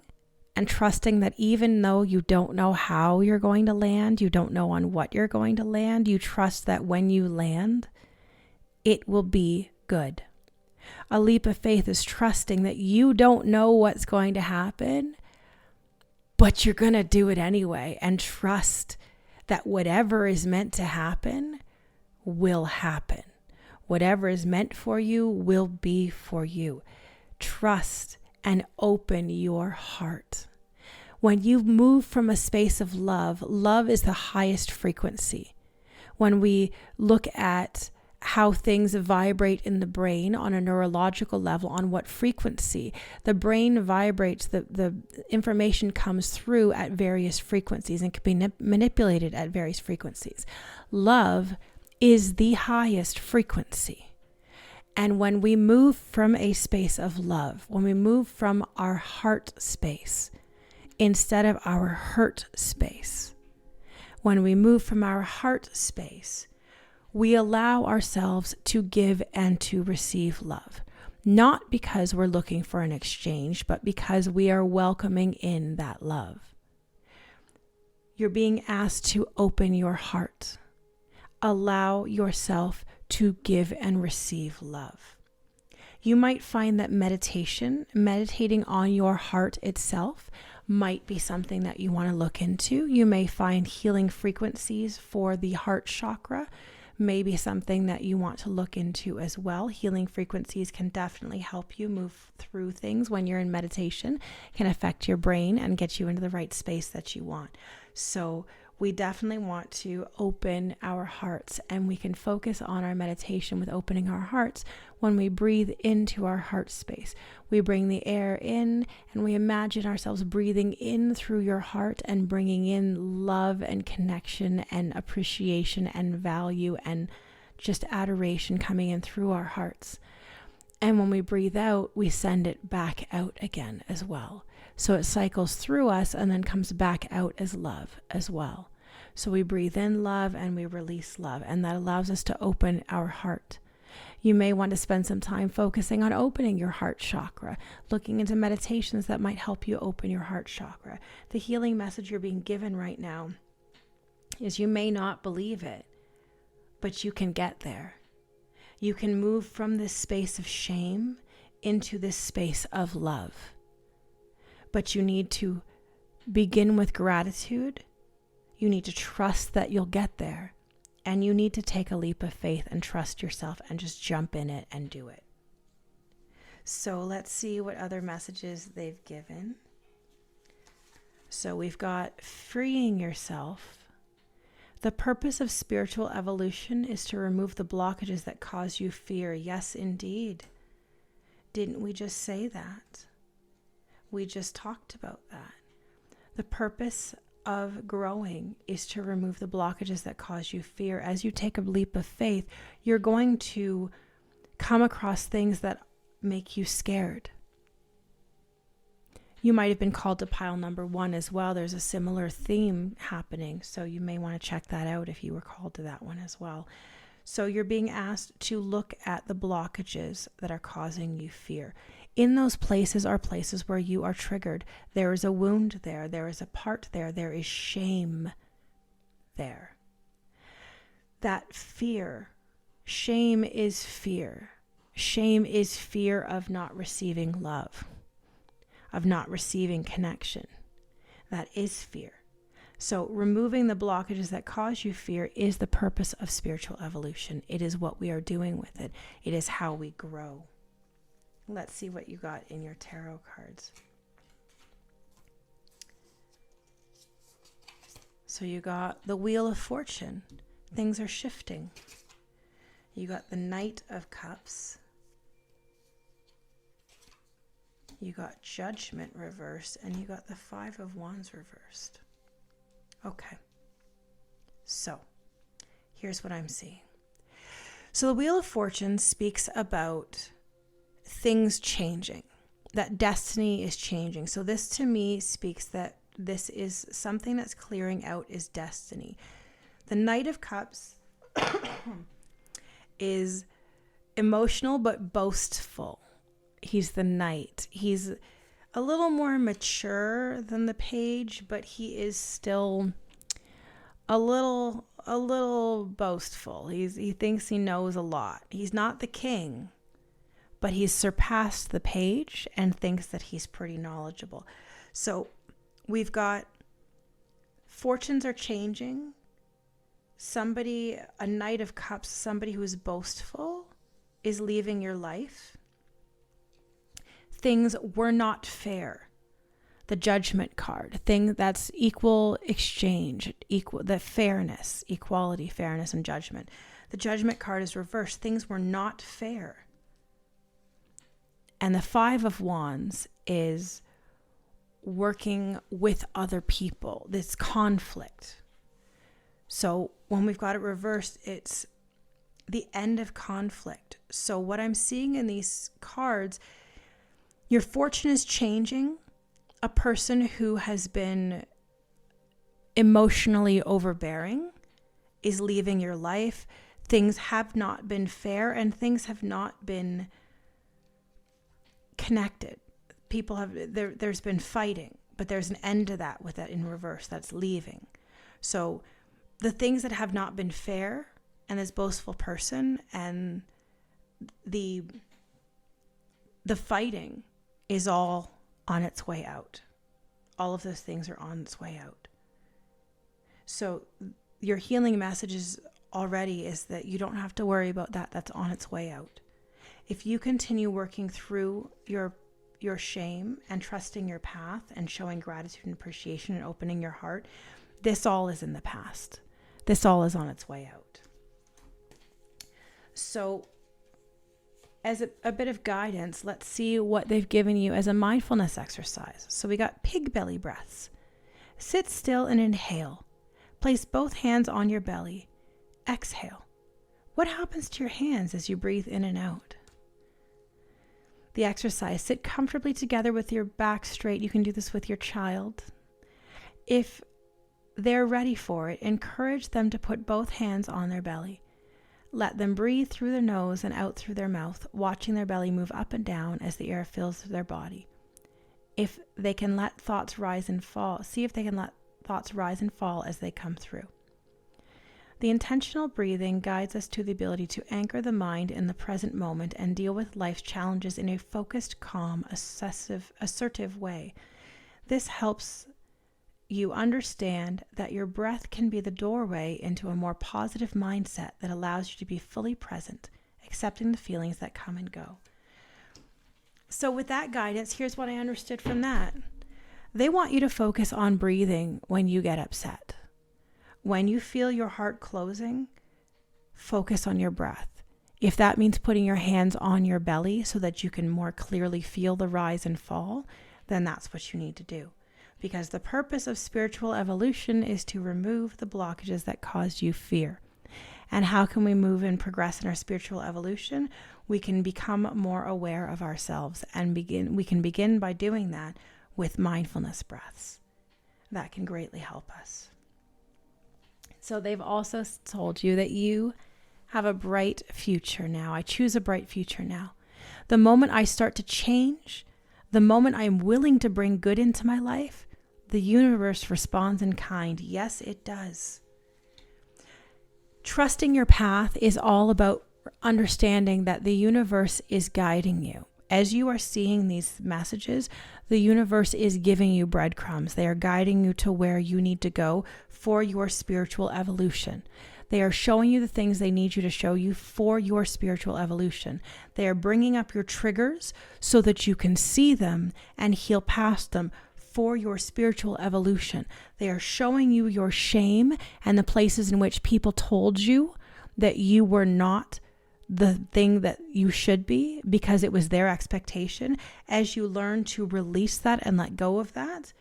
and trusting that even though you don't know how you're going to land, you don't know on what you're going to land, you trust that when you land, it will be good. A leap of faith is trusting that you don't know what's going to happen, but you're going to do it anyway, and trust that whatever is meant to happen will happen. Whatever is meant for you will be for you. Trust and open your heart. When you move from a space of love, love is the highest frequency. When we look at how things vibrate in the brain on a neurological level, on what frequency, the brain vibrates, the information comes through at various frequencies and can be manipulated at various frequencies. Love is the highest frequency. And when we move from a space of love, when we move from our heart space instead of our hurt space, when we move from our heart space, we allow ourselves to give and to receive love. Not because we're looking for an exchange, but because we are welcoming in that love. You're being asked to open your heart. Allow yourself to give and receive love. You might find that meditating on your heart itself, might be something that you want to look into. You may find healing frequencies for the heart chakra, maybe something that you want to look into as well. Healing frequencies can definitely help you move through things when you're in meditation, can affect your brain and get you into the right space that you want. So we definitely want to open our hearts, and we can focus on our meditation with opening our hearts when we breathe into our heart space. We bring the air in and we imagine ourselves breathing in through your heart and bringing in love and connection and appreciation and value and just adoration coming in through our hearts. And when we breathe out, we send it back out again as well. So it cycles through us and then comes back out as love as well. So we breathe in love and we release love, and that allows us to open our heart. You may want to spend some time focusing on opening your heart chakra, looking into meditations that might help you open your heart chakra. The healing message you're being given right now is you may not believe it, but you can get there. You can move from this space of shame into this space of love. But you need to begin with gratitude. You need to trust that you'll get there. And you need to take a leap of faith and trust yourself and just jump in it and do it. So let's see what other messages they've given. So we've got freeing yourself. The purpose of spiritual evolution is to remove the blockages that cause you fear. Yes, indeed. Didn't we just say that? We just talked about that. The purpose of growing is to remove the blockages that cause you fear. As you take a leap of faith, you're going to come across things that make you scared. You might have been called to pile number 1 as well. There's a similar theme happening, so you may want to check that out if you were called to that one as well. So you're being asked to look at the blockages that are causing you fear. In those places are places where you are triggered. There is a wound there. There is a part there. There is shame there. That fear, shame is fear. Shame is fear of not receiving love, of not receiving connection. That is fear. So removing the blockages that cause you fear is the purpose of spiritual evolution. It is what we are doing with it. It is how we grow. Let's see what you got in your tarot cards. So you got the Wheel of Fortune. Things are shifting. You got the Knight of Cups. You got Judgment reversed, and you got the Five of Wands reversed. Okay. So, here's what I'm seeing. So the Wheel of Fortune speaks about things changing, that destiny is changing. So this to me speaks that this is something that's clearing out is destiny. The Knight of Cups is emotional but boastful. He's the knight. He's a little more mature than the page, but he is still a little boastful. He thinks he knows a lot. He's not the king, but he's surpassed the page and thinks that he's pretty knowledgeable. So we've got fortunes are changing. Somebody, a Knight of Cups, somebody who is boastful is leaving your life. Things were not fair. The Judgment card, thing that's equal exchange, equal, the fairness, equality, fairness, and judgment. The Judgment card is reversed. Things were not fair. And the Five of Wands is working with other people, this conflict. So when we've got it reversed, it's the end of conflict. So what I'm seeing in these cards, your fortune is changing. A person who has been emotionally overbearing is leaving your life. Things have not been fair and things have not been connected. People have, there's been fighting, but there's an end to that with that in reverse. That's leaving. So the things that have not been fair and this boastful person and the fighting is all on its way out. All of those things are on its way out. So your healing messages already is that you don't have to worry about that. That's on its way out. If you continue working through your shame and trusting your path and showing gratitude and appreciation and opening your heart, this all is in the past. This all is on its way out. So as a bit of guidance, let's see what they've given you as a mindfulness exercise. So we got pig belly breaths. Sit still and inhale. Place both hands on your belly. Exhale. What happens to your hands as you breathe in and out? The exercise, sit comfortably together with your back straight. You can do this with your child. If they're ready for it, encourage them to put both hands on their belly. Let them breathe through their nose and out through their mouth, watching their belly move up and down as the air fills their body. If they can let thoughts rise and fall, see if they can let thoughts rise and fall as they come through. The intentional breathing guides us to the ability to anchor the mind in the present moment and deal with life's challenges in a focused, calm, assertive way. This helps you understand that your breath can be the doorway into a more positive mindset that allows you to be fully present, accepting the feelings that come and go. So with that guidance, here's what I understood from that. They want you to focus on breathing when you get upset. When you feel your heart closing, focus on your breath. If that means putting your hands on your belly so that you can more clearly feel the rise and fall, then that's what you need to do. Because the purpose of spiritual evolution is to remove the blockages that cause you fear. And how can we move and progress in our spiritual evolution? We can become more aware of ourselves and we can begin by doing that with mindfulness breaths. That can greatly help us. So they've also told you that you have a bright future now. I choose a bright future now. The moment I start to change, the moment I'm willing to bring good into my life, the universe responds in kind. Yes, it does. Trusting your path is all about understanding that the universe is guiding you. As you are seeing these messages, the universe is giving you breadcrumbs. They are guiding you to where you need to go for your spiritual evolution. They are showing you the things they need you to show you for your spiritual evolution. They are bringing up your triggers so that you can see them and heal past them for your spiritual evolution. They are showing you your shame and the places in which people told you that you were not the thing that you should be because it was their expectation. As you learn to release that and let go of that,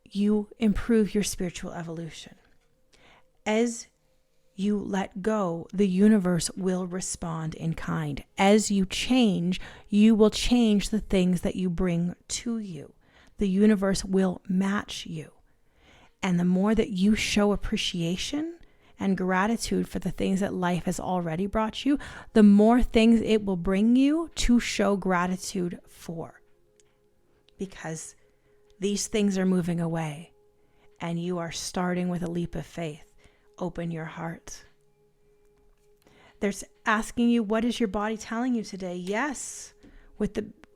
you improve your spiritual evolution. As you let go, the universe will respond in kind. As you change, you will change the things that you bring to you. The universe will match you. And the more that you show appreciation and gratitude for the things that life has already brought you, the more things it will bring you to show gratitude for. Because these things are moving away, and you are starting with a leap of faith. Open your heart. There's asking you, what is your body telling you today? Yes,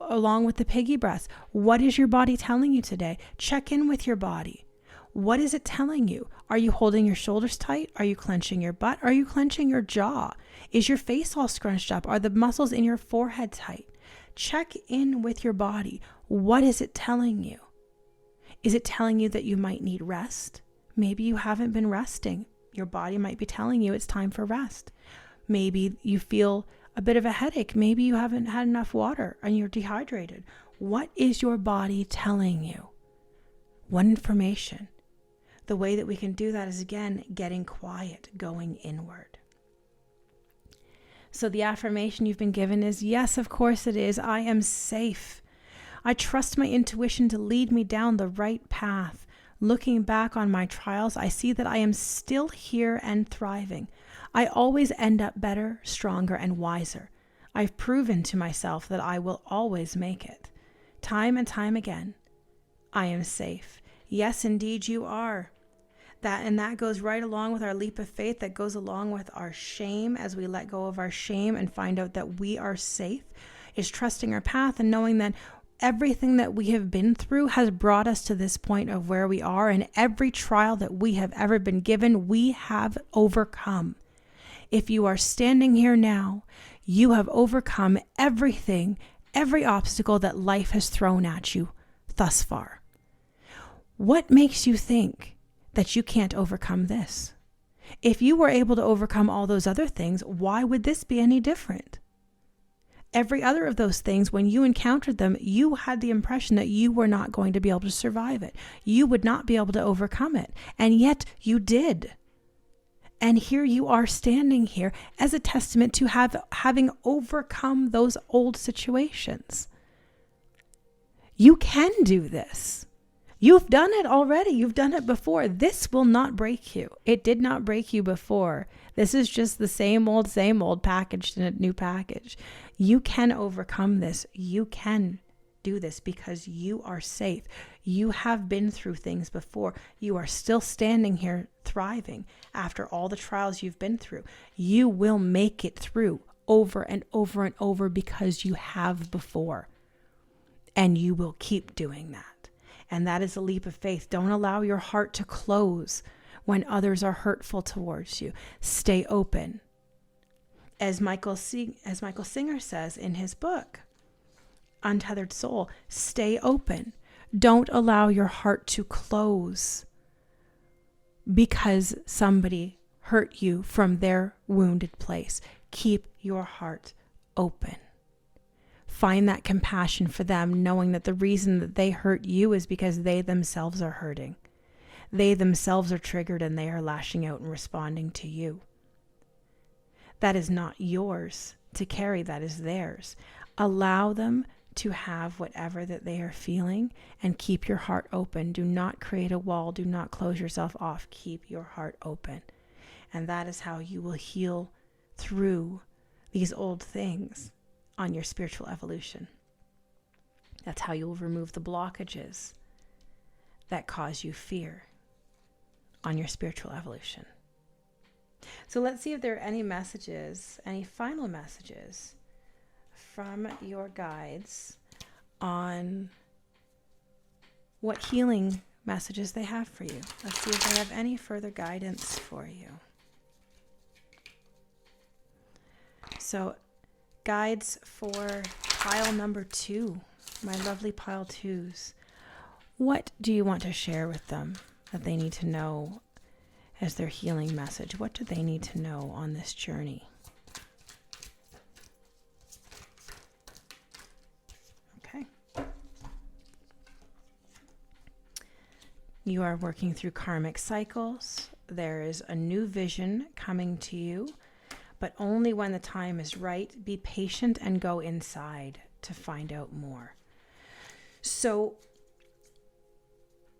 along with the piggy breaths. What is your body telling you today? Check in with your body. What is it telling you? Are you holding your shoulders tight? Are you clenching your butt? Are you clenching your jaw? Is your face all scrunched up? Are the muscles in your forehead tight? Check in with your body. What is it telling you? Is it telling you that you might need rest? Maybe you haven't been resting. Your body might be telling you it's time for rest. Maybe you feel a bit of a headache. Maybe you haven't had enough water and you're dehydrated. What is your body telling you? What information? The way that we can do that is, again, getting quiet, going inward. So the affirmation you've been given is, yes, of course it is. I am safe. I trust my intuition to lead me down the right path. Looking back on my trials, I see that I am still here and thriving. I always end up better, stronger, and wiser. I've proven to myself that I will always make it. Time and time again, I am safe. Yes, indeed, you are. That goes right along with our leap of faith. That goes along with our shame. As we let go of our shame and find out that we are safe, is trusting our path and knowing that everything that we have been through has brought us to this point of where we are, and every trial that we have ever been given, we have overcome. If you are standing here now, you have overcome everything, every obstacle that life has thrown at you thus far. What makes you think that you can't overcome this? If you were able to overcome all those other things, why would this be any different? Every other of those things, when you encountered them, you had the impression that you were not going to be able to survive it. You would not be able to overcome it. And yet you did. And here you are standing here as a testament to having overcome those old situations. You can do this. You've done it already. You've done it before. This will not break you. It did not break you before. This is just the same old packaged in a new package. You can overcome this. You can do this because you are safe. You have been through things before. You are still standing here thriving after all the trials you've been through. You will make it through over and over and over because you have before. And you will keep doing that. And that is a leap of faith. Don't allow your heart to close when others are hurtful towards you. Stay open. As Michael Singer says in his book, Untethered Soul, stay open. Don't allow your heart to close because somebody hurt you from their wounded place. Keep your heart open. Find that compassion for them, knowing that the reason that they hurt you is because they themselves are hurting. They themselves are triggered and they are lashing out and responding to you. That is not yours to carry. That is theirs. Allow them to have whatever that they are feeling and keep your heart open. Do not create a wall. Do not close yourself off. Keep your heart open. And that is how you will heal through these old things on your spiritual evolution. That's how you will remove the blockages that cause you fear on your spiritual evolution. So let's see if there are any messages, any final messages from your guides on what healing messages they have for you. Let's see if they have any further guidance for you. So guides for pile number 2, my lovely pile 2s. What do you want to share with them that they need to know as their healing message? What do they need to know on this journey? Okay. You are working through karmic cycles. There is a new vision coming to you, but only when the time is right. Be patient and go inside to find out more. So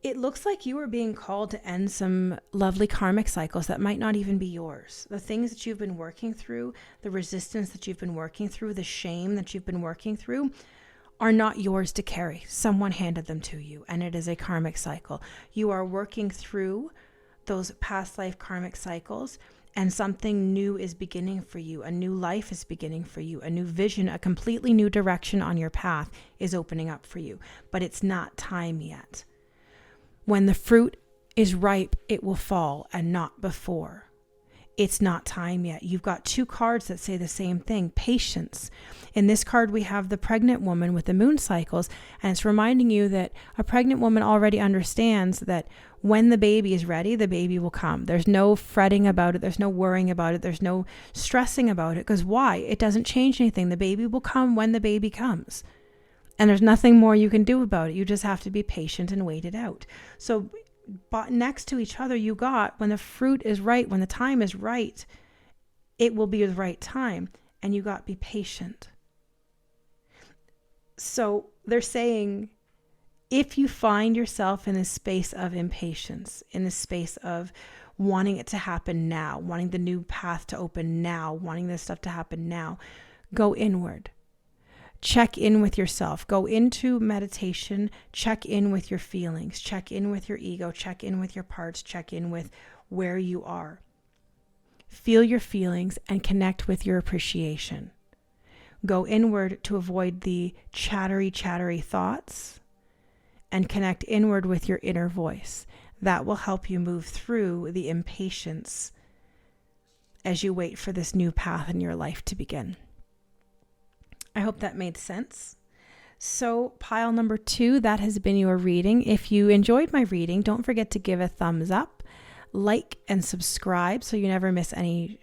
it looks like you are being called to end some lovely karmic cycles that might not even be yours. The things that you've been working through, the resistance that you've been working through, the shame that you've been working through are not yours to carry. Someone handed them to you, and it is a karmic cycle. You are working through those past life karmic cycles, and something new is beginning for you. A new life is beginning for you. A new vision, a completely new direction on your path is opening up for you. But it's not time yet. When the fruit is ripe, it will fall, and not before. It's not time yet. You've got two cards that say the same thing, patience. In this card, we have the pregnant woman with the moon cycles, and it's reminding you that a pregnant woman already understands that when the baby is ready, the baby will come. There's no fretting about it. There's no worrying about it. There's no stressing about it. Because why? It doesn't change anything. The baby will come when the baby comes. And there's nothing more you can do about it. You just have to be patient and wait it out. So next to each other, you got when the fruit is right, when the time is right, it will be the right time. And you got be patient. So they're saying, if you find yourself in this space of impatience, in this space of wanting it to happen now, wanting the new path to open now, wanting this stuff to happen now, go inward. Check in with yourself. Go into meditation. Check in with your feelings. Check in with your ego. Check in with your parts. Check in with where you are. Feel your feelings and connect with your appreciation. Go inward to avoid the chattery thoughts and connect inward with your inner voice. That will help you move through the impatience as you wait for this new path in your life to begin. I hope that made sense. So pile number 2, that has been your reading. If you enjoyed my reading, don't forget to give a thumbs up, like, and subscribe so you never miss any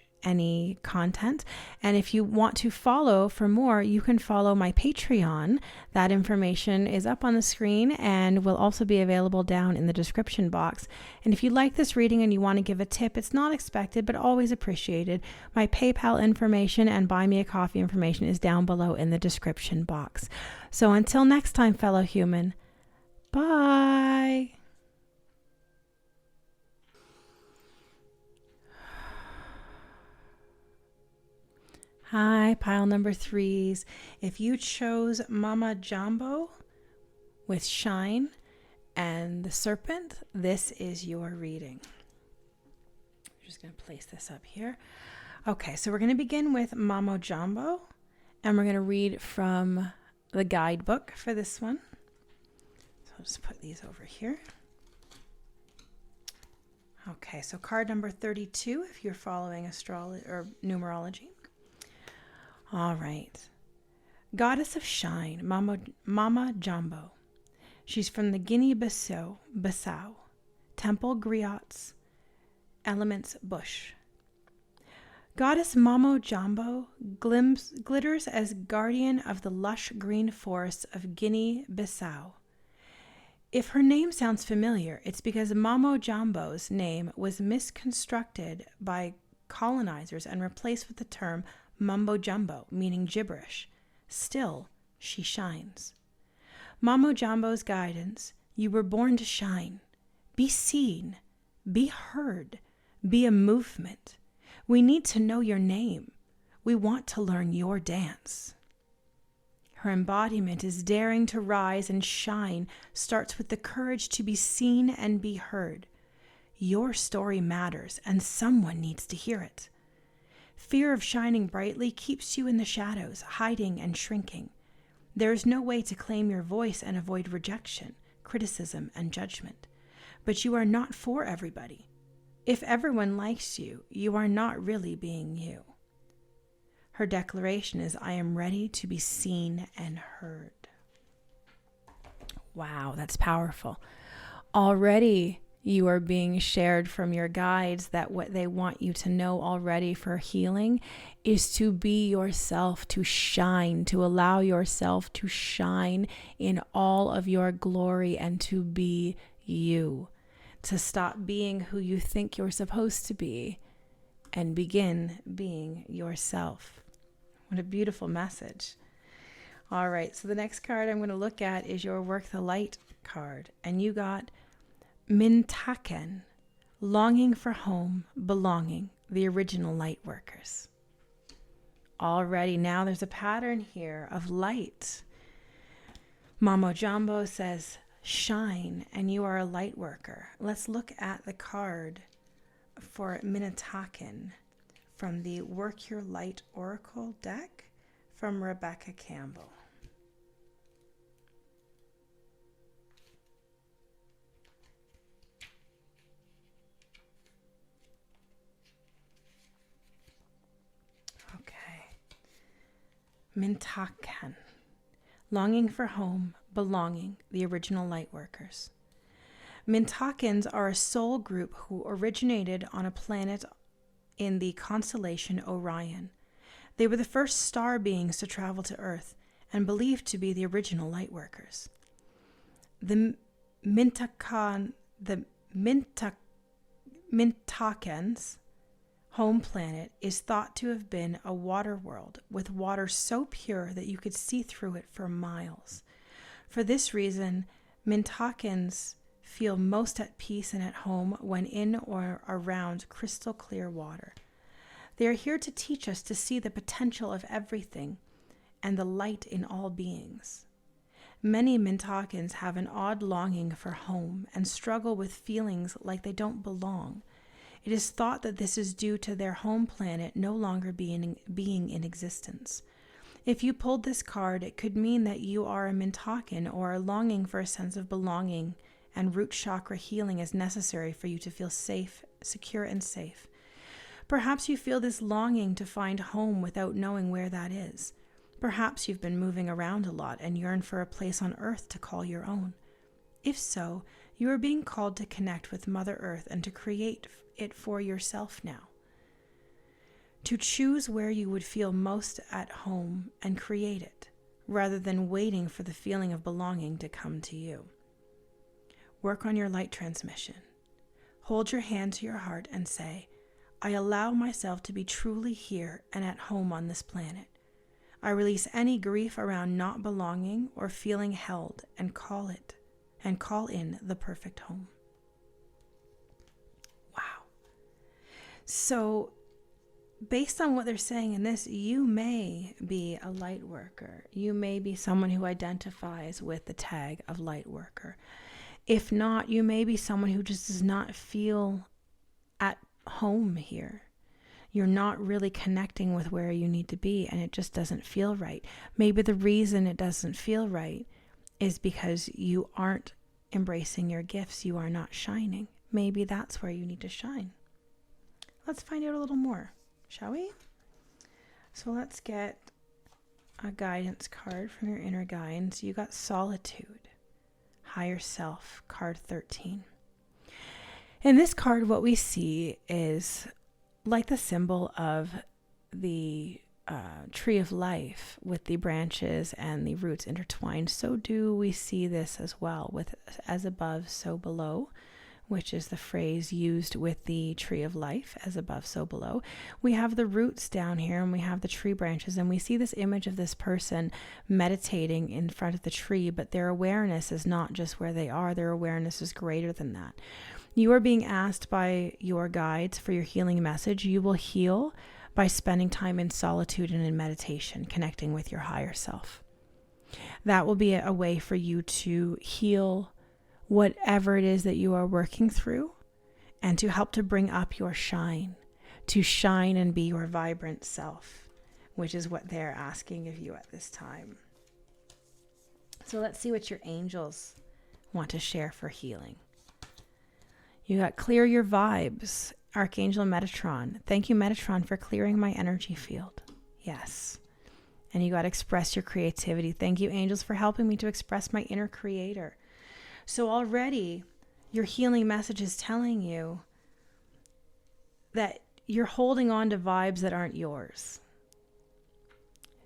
content. And if you want to follow for more, you can follow my Patreon. That information is up on the screen and will also be available down in the description box. And if you like this reading and you want to give a tip, it's not expected but always appreciated. My PayPal information and buy me a coffee information is down below in the description box. So until next time, fellow human, bye. Hi, pile number 3s. If you chose Mama Djambo with Shine and the Serpent, this is your reading. I'm just going to place this up here. Okay, so we're going to begin with Mama Djambo, and we're going to read from the guidebook for this one. So I'll just put these over here. Okay, so card number 32 if you're following astrology or numerology. All right. Goddess of Shine, Mama Djambo. She's from the Guinea-Bissau, Temple Griots, Elements Bush. Goddess Mama Djambo glitters as guardian of the lush green forests of Guinea-Bissau. If her name sounds familiar, it's because Mama Djambo's name was misconstrued by colonizers and replaced with the term mumbo jumbo, meaning gibberish. Still, she shines. Mama Djambo's guidance: you were born to shine. Be seen. Be heard. Be a movement. We need to know your name. We want to learn your dance. Her embodiment is daring to rise and shine, starts with the courage to be seen and be heard. Your story matters, and someone needs to hear it. Fear of shining brightly keeps you in the shadows, hiding and shrinking. There is no way to claim your voice and avoid rejection, criticism, and judgment. But you are not for everybody. If everyone likes you, you are not really being you. Her declaration is, I am ready to be seen and heard. Wow, that's powerful. Already you are being shared from your guides that what they want you to know already for healing is to be yourself, to shine, to allow yourself to shine in all of your glory and to be you, to stop being who you think you're supposed to be and begin being yourself. What a beautiful message. All right, so the next card I'm going to look at is your Work the Light card, and you got Mintaken, longing for home, belonging, the original light workers. Already now there's a pattern here of light. Mama Djambo says, shine, and you are a light worker. Let's look at the card for Mintaken from the Work Your Light Oracle deck from Rebecca Campbell. Mintaken, longing for home, belonging, the original light workers. Mintakens are a soul group who originated on a planet in the constellation Orion. They were the first star beings to travel to Earth and believed to be the original light workers. The Mintakens' home planet is thought to have been a water world with water so pure that you could see through it for miles. For this reason, Mintakens feel most at peace and at home when in or around crystal clear water. They are here to teach us to see the potential of everything and the light in all beings. Many Mintakens have an odd longing for home and struggle with feelings like they don't belong. It is thought that this is due to their home planet no longer being in existence. If you pulled this card, it could mean that you are a Mintaken or are longing for a sense of belonging, and root chakra healing is necessary for you to feel safe, secure, and safe. Perhaps you feel this longing to find home without knowing where that is. Perhaps you've been moving around a lot and yearn for a place on Earth to call your own. If so, you are being called to connect with Mother Earth and to create it for yourself now. To choose where you would feel most at home and create it, rather than waiting for the feeling of belonging to come to you. Work on your light transmission. Hold your hand to your heart and say, I allow myself to be truly here and at home on this planet. I release any grief around not belonging or feeling held and call in the perfect home. Wow. So, based on what they're saying in this, you may be a light worker. You may be someone who identifies with the tag of light worker. If not, you may be someone who just does not feel at home here. You're not really connecting with where you need to be, and it just doesn't feel right. Maybe the reason it doesn't feel right is because you aren't embracing your gifts. You are not shining. Maybe that's where you need to shine. Let's find out a little more, shall we? So let's get a guidance card from your inner guidance. You got Solitude, Higher Self, card 13. In this card, what we see is like the symbol of the tree of life with the branches and the roots intertwined. So do we see this as well with as above, so below, which is the phrase used with the tree of life, as above, so below. We have the roots down here and we have the tree branches, and we see this image of this person meditating in front of the tree, but their awareness is not just where they are. Their awareness is greater than that. You are being asked by your guides for your healing message. You will heal by spending time in solitude and in meditation, connecting with your higher self. That will be a way for you to heal whatever it is that you are working through, and to help to bring up your shine, to shine and be your vibrant self, which is what they're asking of you at this time. So let's see what your angels want to share for healing. You got Clear Your Vibes, Archangel Metatron. Thank you, Metatron, for clearing my energy field. Yes. And you got Express Your Creativity. Thank you, angels, for helping me to express my inner creator. So already your healing message is telling you that you're holding on to vibes that aren't yours.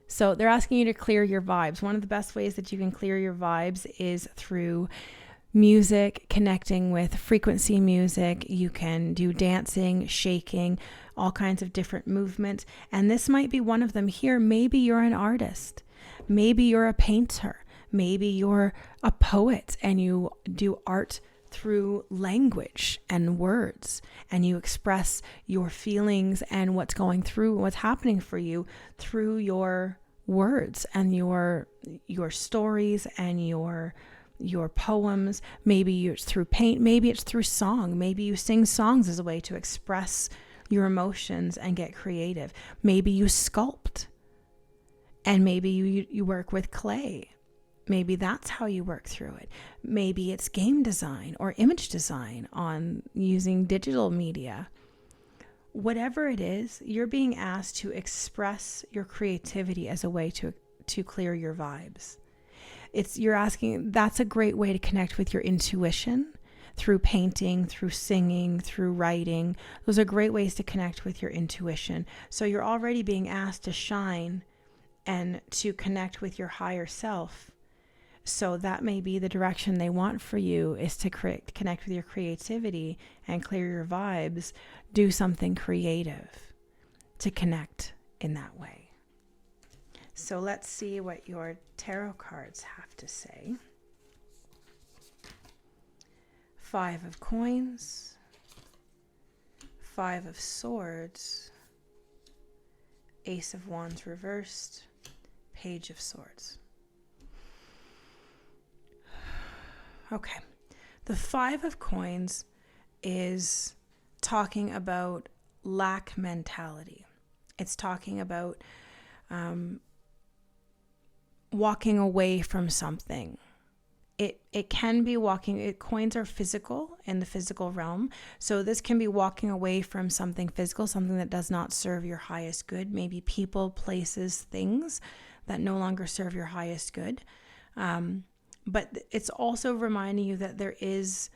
So they're asking you to clear your vibes. One of the best ways that you can clear your vibes is through music, connecting with frequency music. You can do dancing, shaking, all kinds of different movements. And this might be one of them here. Maybe you're an artist. Maybe you're a painter. Maybe you're a poet and you do art through language and words, and you express your feelings and what's happening for you through your words and your stories and your poems. Maybe it's through paint, maybe it's through song, maybe you sing songs as a way to express your emotions and get creative. Maybe you sculpt, and maybe you work with clay. Maybe that's how you work through it. Maybe it's game design or image design on using digital media. Whatever it is, you're being asked to express your creativity as a way to clear your vibes. That's a great way to connect with your intuition through painting, through singing, through writing. Those are great ways to connect with your intuition. So you're already being asked to shine and to connect with your higher self. So that may be the direction they want for you, is to connect with your creativity and clear your vibes. Do something creative to connect in that way. So let's see what your tarot cards have to say. 5 of Coins, 5 of Swords, Ace of Wands reversed, Page of Swords. Okay, the 5 of Coins is talking about lack mentality. It's talking about walking away from something. It can be coins are physical in the physical realm. So this can be walking away from something physical, something that does not serve your highest good. Maybe people, places, things that no longer serve your highest good. But it's also reminding you that there is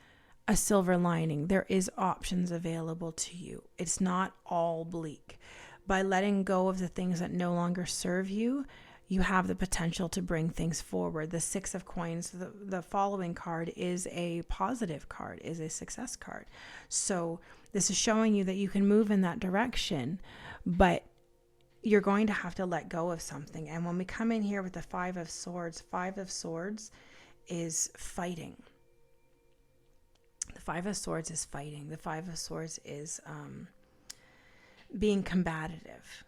a silver lining. There is options available to you. It's not all bleak. By letting go of the things that no longer serve you, you have the potential to bring things forward. The 6 of Coins, the following card, is a positive card, is a success card. So this is showing you that you can move in that direction, but you're going to have to let go of something. And when we come in here with the 5 of Swords is fighting. The 5 of Swords is fighting. The 5 of Swords is being combative.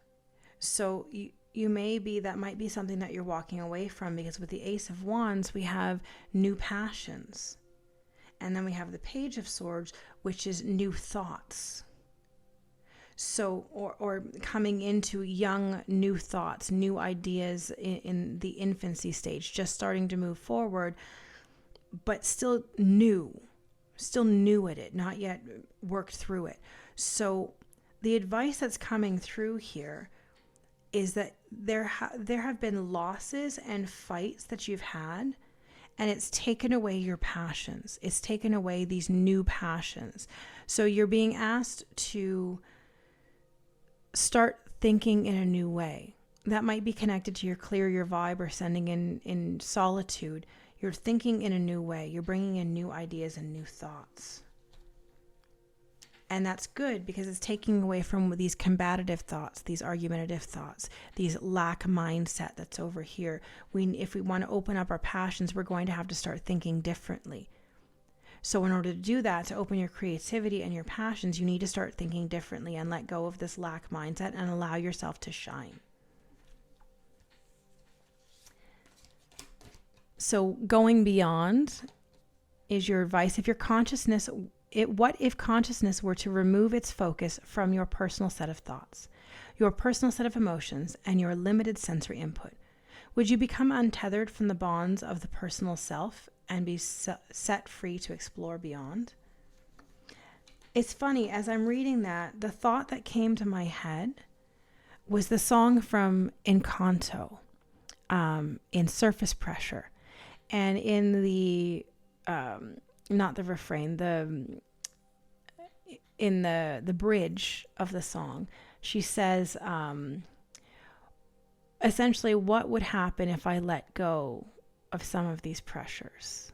So that might be something that you're walking away from, because with the Ace of Wands, we have new passions. And then we have the Page of Swords, which is new thoughts. So, or coming into young, new thoughts, new ideas in the infancy stage, just starting to move forward, but still new at it, not yet worked through it. So the advice that's coming through here is that there have been losses and fights that you've had, and it's taken away your passions. It's taken away these new passions. So you're being asked to start thinking in a new way. That might be connected to your clear your vibe or sending in solitude. You're thinking in a new way. You're bringing in new ideas and new thoughts. And that's good, because it's taking away from these combative thoughts, these argumentative thoughts, these lack mindset that's over here. If we want to open up our passions, we're going to have to start thinking differently. So in order to do that, to open your creativity and your passions, you need to start thinking differently and let go of this lack mindset and allow yourself to shine. So going beyond is your advice. What if consciousness were to remove its focus from your personal set of thoughts, your personal set of emotions, and your limited sensory input? Would you become untethered from the bonds of the personal self and be set free to explore beyond? It's funny, as I'm reading that, the thought that came to my head was the song from Encanto, in Surface Pressure. And in the not the refrain, in the bridge of the song, she says, essentially, what would happen if I let go of some of these pressures?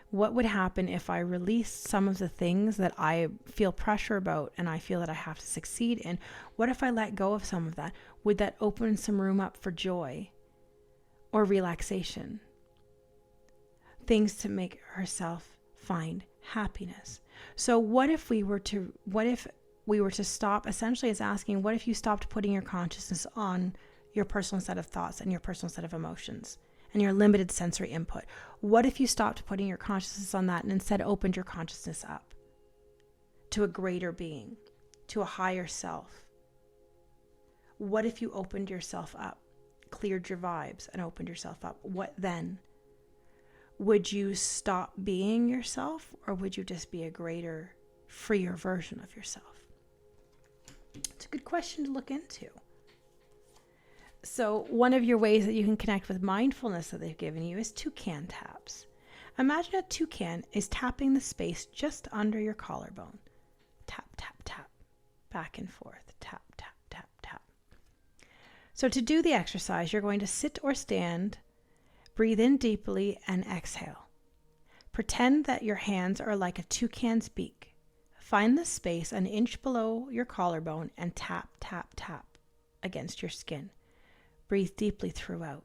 What would happen if I released some of the things that I feel pressure about and I feel that I have to succeed in? What if I let go of some of that? Would that open some room up for joy or relaxation? Things to make herself find happiness. So what if we were to stop? Essentially, it's asking, what if you stopped putting your consciousness on your personal set of thoughts and your personal set of emotions and your limited sensory input? What if you stopped putting your consciousness on that and instead opened your consciousness up to a greater being, to a higher self? What if you opened yourself up, cleared your vibes and opened yourself up? What then? Would you stop being yourself, or would you just be a greater, freer version of yourself? It's a good question to look into. So one of your ways that you can connect with mindfulness that they've given you is toucan taps. Imagine a toucan is tapping the space just under your collarbone. Tap, tap, tap, back and forth, tap, tap, tap, tap. So to do the exercise, you're going to sit or stand, breathe in deeply, and exhale. Pretend that your hands are like a toucan's beak. Find the space an inch below your collarbone and tap, tap, tap against your skin. Breathe deeply throughout.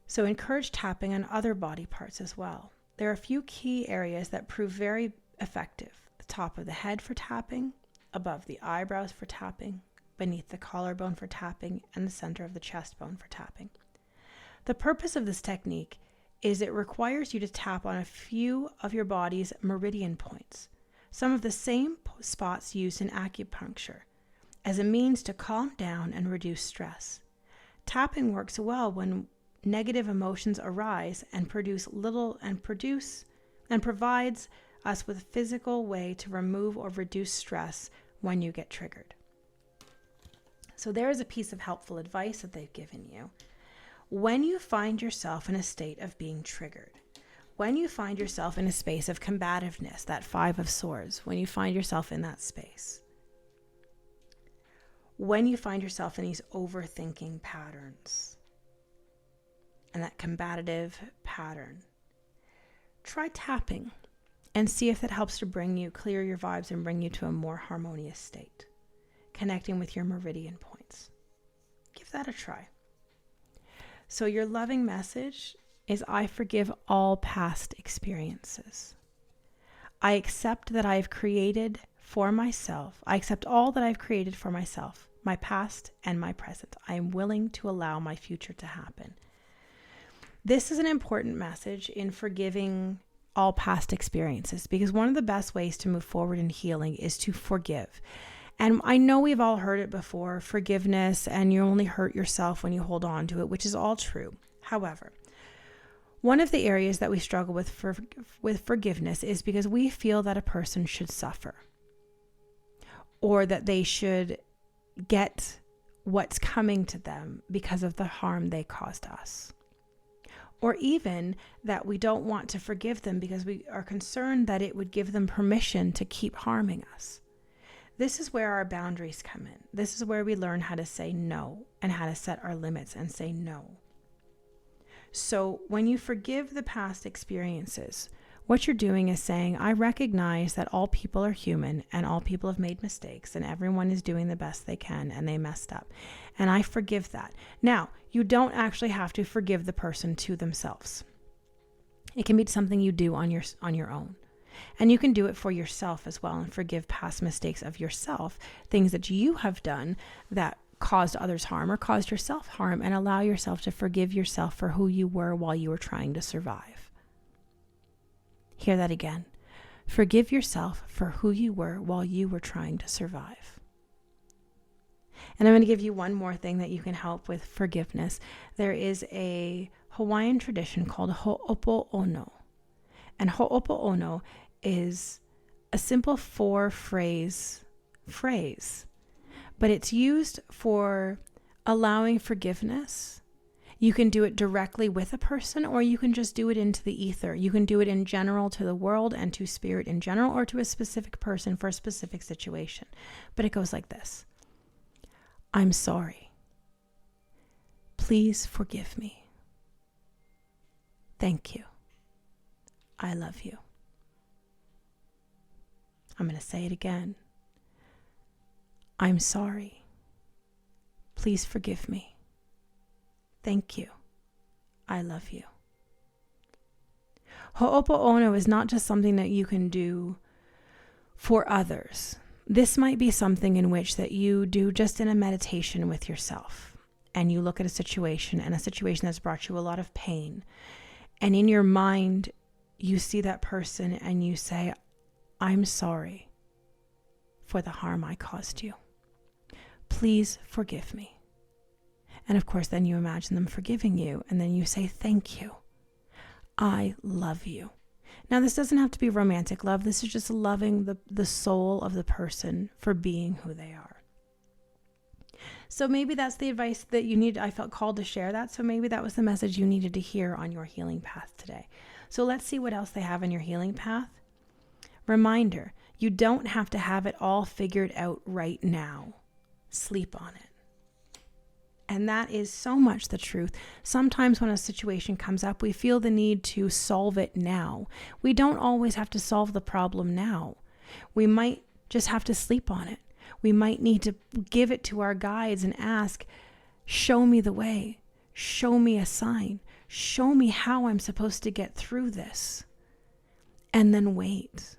So encourage tapping on other body parts as well. There are a few key areas that prove very effective. The top of the head for tapping, above the eyebrows for tapping, beneath the collarbone for tapping, and the center of the chest bone for tapping. The purpose of this technique is it requires you to tap on a few of your body's meridian points, some of the same spots used in acupuncture, as a means to calm down and reduce stress. Tapping works well when negative emotions arise and provides us with a physical way to remove or reduce stress when you get triggered. So there is a piece of helpful advice that they've given you. When you find yourself in a state of being triggered, when you find yourself in a space of combativeness, that 5 of Swords, when you find yourself in that space, when you find yourself in these overthinking patterns and that combative pattern, try tapping and see if that helps to clear your vibes and bring you to a more harmonious state, connecting with your meridian points. Give that a try. So your loving message is, I forgive all past experiences. I accept that I've created for myself. I accept all that I've created for myself, my past and my present. I am willing to allow my future to happen. This is an important message in forgiving all past experiences, because one of the best ways to move forward in healing is to forgive. And I know we've all heard it before, forgiveness, and you only hurt yourself when you hold on to it, which is all true. However, one of the areas that we struggle with forgiveness is because we feel that a person should suffer, or that they should get what's coming to them because of the harm they caused us. Or even that we don't want to forgive them because we are concerned that it would give them permission to keep harming us. This is where our boundaries come in. This is where we learn how to say no and how to set our limits and say no. So when you forgive the past experiences, what you're doing is saying, I recognize that all people are human and all people have made mistakes and everyone is doing the best they can and they messed up. And I forgive that. Now, you don't actually have to forgive the person to themselves. It can be something you do on your own. And you can do it for yourself as well and forgive past mistakes of yourself, things that you have done that caused others harm or caused yourself harm, and allow yourself to forgive yourself for who you were while you were trying to survive. Hear that again. Forgive yourself for who you were while you were trying to survive. And I'm going to give you one more thing that you can help with forgiveness. There is a Hawaiian tradition called ho'opo'ono. And ho'opo'ono is a simple 4-phrase phrase, but it's used for allowing forgiveness You can do it directly with a person, or you can just do it into the ether. You can do it in general to the world and to spirit in general, or to a specific person for a specific situation. But it goes like this. I'm sorry. Please forgive me. Thank you. I love you. I'm going to say it again. I'm sorry. Please forgive me. Thank you. I love you. Ho'opo'ono is not just something that you can do for others. This might be something in which that you do just in a meditation with yourself. And you look at a situation, and a situation that's brought you a lot of pain. And in your mind, you see that person and you say, I'm sorry for the harm I caused you. Please forgive me. And of course, then you imagine them forgiving you, and then you say, thank you. I love you. Now, this doesn't have to be romantic love. This is just loving the soul of the person for being who they are. So maybe that's the advice that you need. I felt called to share that. So maybe that was the message you needed to hear on your healing path today. So let's see what else they have in your healing path. Reminder, you don't have to have it all figured out right now. Sleep on it. And that is so much the truth. Sometimes when a situation comes up, we feel the need to solve it now. We don't always have to solve the problem now. We might just have to sleep on it. We might need to give it to our guides and ask, show me the way, show me a sign, show me how I'm supposed to get through this. And then wait.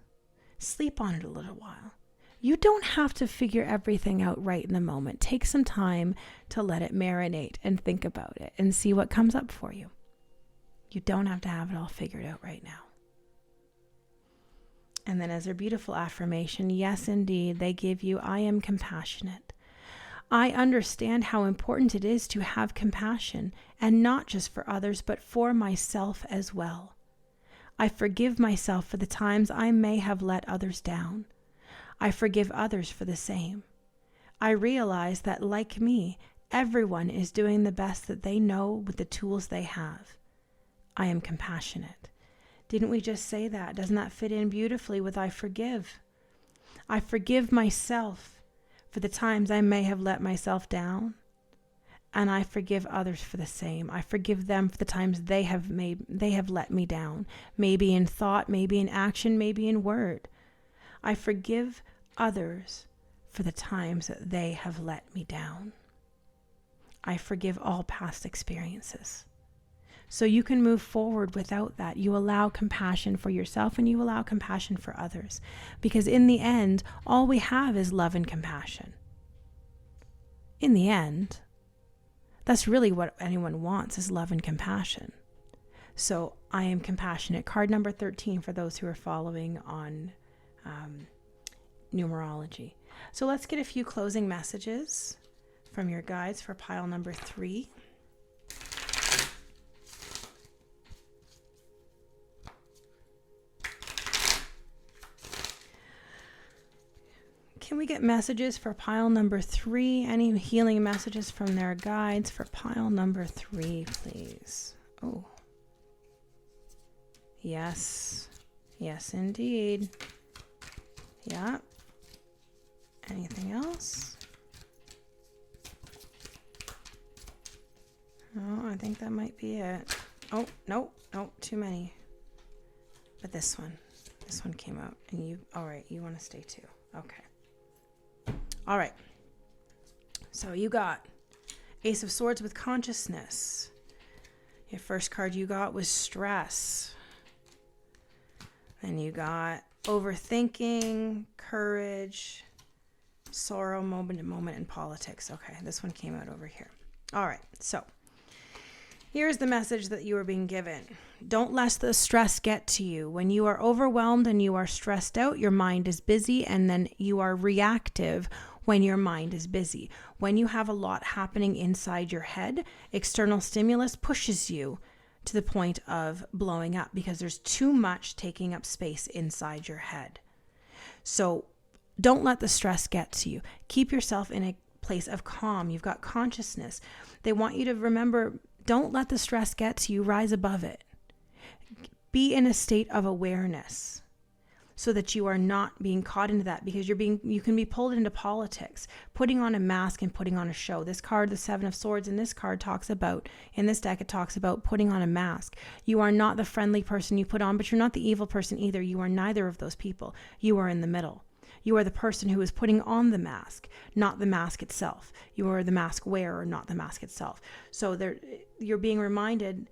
Sleep on it a little while. You don't have to figure everything out right in the moment. Take some time to let it marinate and think about it and see what comes up for you. You don't have to have it all figured out right now. And then as their beautiful affirmation, yes, indeed, they give you, I am compassionate. I understand how important it is to have compassion, and not just for others, but for myself as well. I forgive myself for the times I may have let others down. I forgive others for the same. I realize that, like me, everyone is doing the best that they know with the tools they have. I am compassionate. Didn't we just say that? Doesn't that fit in beautifully with I forgive? I forgive myself for the times I may have let myself down. And I forgive others for the same. I forgive them for the times they have let me down. Maybe in thought, maybe in action, maybe in word. I forgive others for the times that they have let me down. I forgive all past experiences. So you can move forward without that. You allow compassion for yourself and you allow compassion for others. Because in the end, all we have is love and compassion. In the end, that's really what anyone wants, is love and compassion. So I am compassionate. Card number 13 for those who are following on numerology. So let's get a few closing messages from your guides for pile number 3. Can we get messages for pile number 3? Any healing messages from their guides for pile number 3, please? Oh. Yes. Yes, indeed. Yeah. Anything else? Oh, I think that might be it. Oh, no, too many. But this one came out, and all right, you want to stay too. Okay. All right. So you got Ace of Swords with consciousness. Your first card you got was stress. Then you got overthinking, courage, sorrow, moment to moment, and politics. Okay, this one came out over here. All right, so here's the message that you are being given. Don't let the stress get to you. When you are overwhelmed and you are stressed out, your mind is busy, and then you are reactive when your mind is busy. When you have a lot happening inside your head, external stimulus pushes you to the point of blowing up because there's too much taking up space inside your head. So don't let the stress get to you. Keep yourself in a place of calm. You've got consciousness. They want you to remember Don't let the stress get to you. Rise above it. Be in a state of awareness so that you are not being caught into that, because you can be pulled into politics, putting on a mask and putting on a show. This card, the Seven of Swords, in this card in this deck, it talks about putting on a mask. You are not the friendly person you put on, but you're not the evil person either. You are neither of those people. You are in the middle. You are the person who is putting on the mask, not the mask itself. You are the mask wearer, not the mask itself. So you're being reminded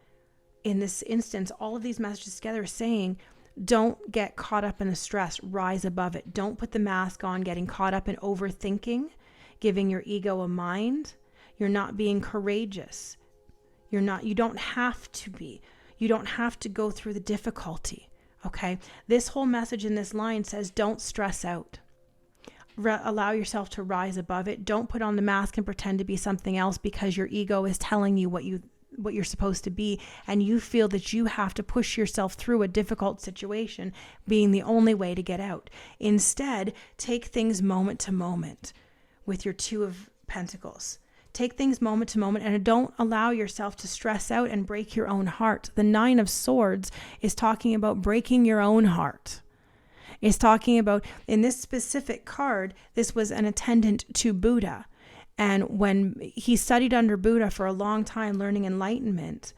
in this instance, all of these messages together are saying, don't get caught up in the stress. Rise above it. Don't put the mask on, getting caught up in overthinking, giving your ego a mind. You're not being courageous. You don't have to be. You don't have to go through the difficulty. Okay? This whole message in this line says, don't stress out. Allow yourself to rise above it. Don't put on the mask and pretend to be something else because your ego is telling you what you're supposed to be, and you feel that you have to push yourself through a difficult situation being the only way to get out. Instead, take things moment to moment with your Two of Pentacles. Take things moment to moment, and don't allow yourself to stress out and break your own heart. The Nine of Swords is talking about breaking your own heart. It's talking about, in this specific card, this was an attendant to Buddha. And when he studied under Buddha for a long time, learning enlightenment,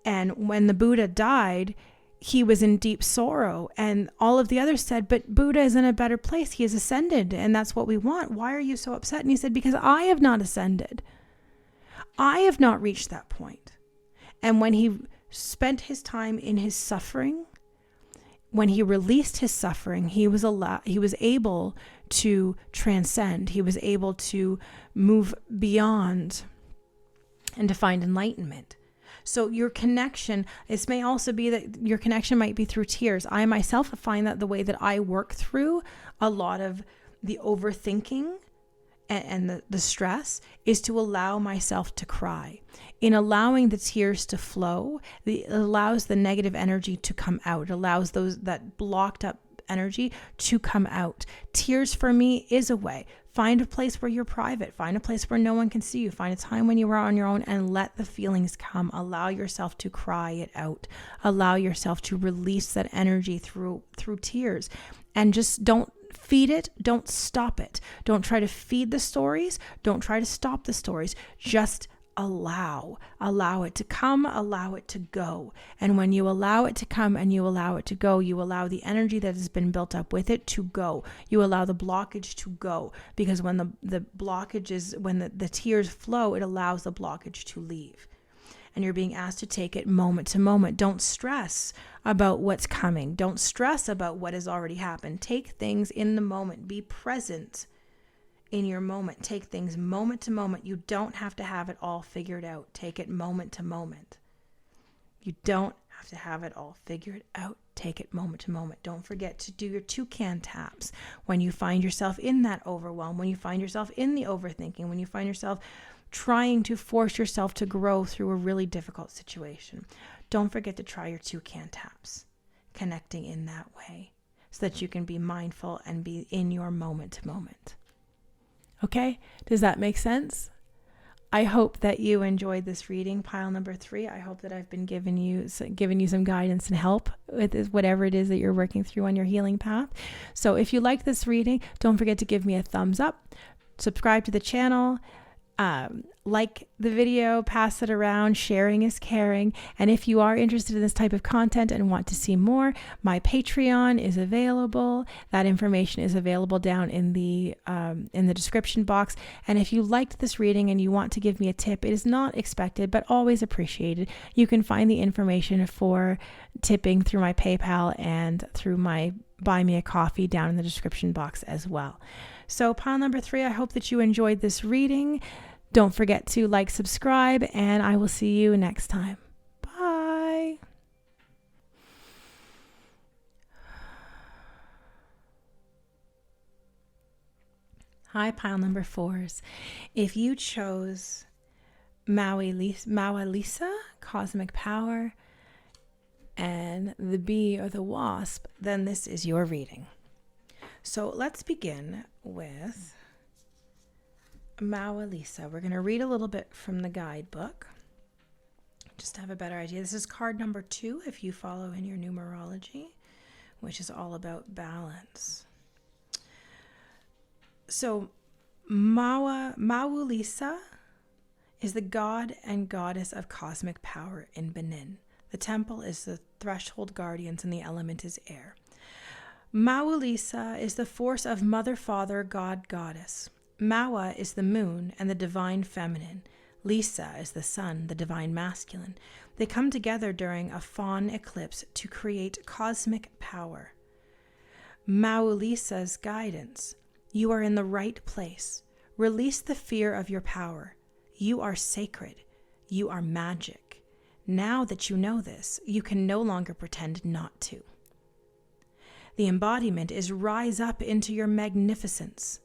and when the Buddha died, he was in deep sorrow. And all of the others said, but Buddha is in a better place. He has ascended, and that's what we want. Why are you so upset? And he said, because I have not ascended. I have not reached that point. And when he spent his time in his suffering, when he released his suffering, he was able to transcend. He was able to move beyond and to find enlightenment. So your connection, this may also be that your connection might be through tears. I myself find that the way that I work through a lot of the overthinking and the stress is to allow myself to cry. In allowing the tears to flow, it allows the negative energy to come out. It allows that blocked up energy to come out. Tears for me is a way. Find a place where you're private. Find a place where no one can see you. Find a time when you are on your own and let the feelings come. Allow yourself to cry it out. Allow yourself to release that energy through tears. And just don't feed it. Don't stop it. Don't try to feed the stories. Don't try to stop the stories. Just allow it to come, allow it to go. And when you allow it to come and you allow it to go, you allow the energy that has been built up with it to go. You allow the blockage to go, because when the blockage is, when the tears flow, it allows the blockage to leave. And you're being asked to take it moment to moment. Don't stress about what's coming. Don't stress about what has already happened. Take things in the moment. Be present in your moment. Take things moment to moment. You don't have to have it all figured out. Take it moment to moment. You don't have to have it all figured out. Take it moment to moment. Don't forget to do your toucan taps when you find yourself in that overwhelm, when you find yourself in the overthinking, when you find yourself trying to force yourself to grow through a really difficult situation. Don't forget to try your toucan taps, connecting in that way so that you can be mindful and be in your moment to moment. Okay, does that make sense? I hope that you enjoyed this reading, pile number 3. I hope that I've been giving you some guidance and help with whatever it is that you're working through on your healing path. So if you like this reading, don't forget to give me a thumbs up, subscribe to the channel, like the video, pass it around. Sharing is caring. And if you are interested in this type of content and want to see more, my Patreon is available. That information is available down in the description box. And if you liked this reading and you want to give me a tip, it is not expected, but always appreciated. You can find the information for tipping through my PayPal and through my Buy Me a Coffee down in the description box as well. So pile number 3, I hope that you enjoyed this reading. Don't forget to like, subscribe, and I will see you next time. Bye. Hi, pile number 4s. If you chose Mawu Lisa, Cosmic Power, and the bee or the wasp, then this is your reading. So let's begin with Mawu Lisa. We're going to read a little bit from the guidebook. just to have a better idea. This is card number 2 if you follow in your numerology, which is all about balance. So Mawu Lisa is the god and goddess of cosmic power in Benin. The temple is the threshold guardians and the element is air. Mawu Lisa is the force of mother, father, god, goddess. Mawa is the moon and the divine feminine. Lisa is the sun, the divine masculine. They come together during a fawn eclipse to create cosmic power. Mawu Lisa's guidance. You are in the right place. Release the fear of your power. You are sacred. You are magic. Now that you know this, you can no longer pretend not to. The embodiment is rise up into your magnificence.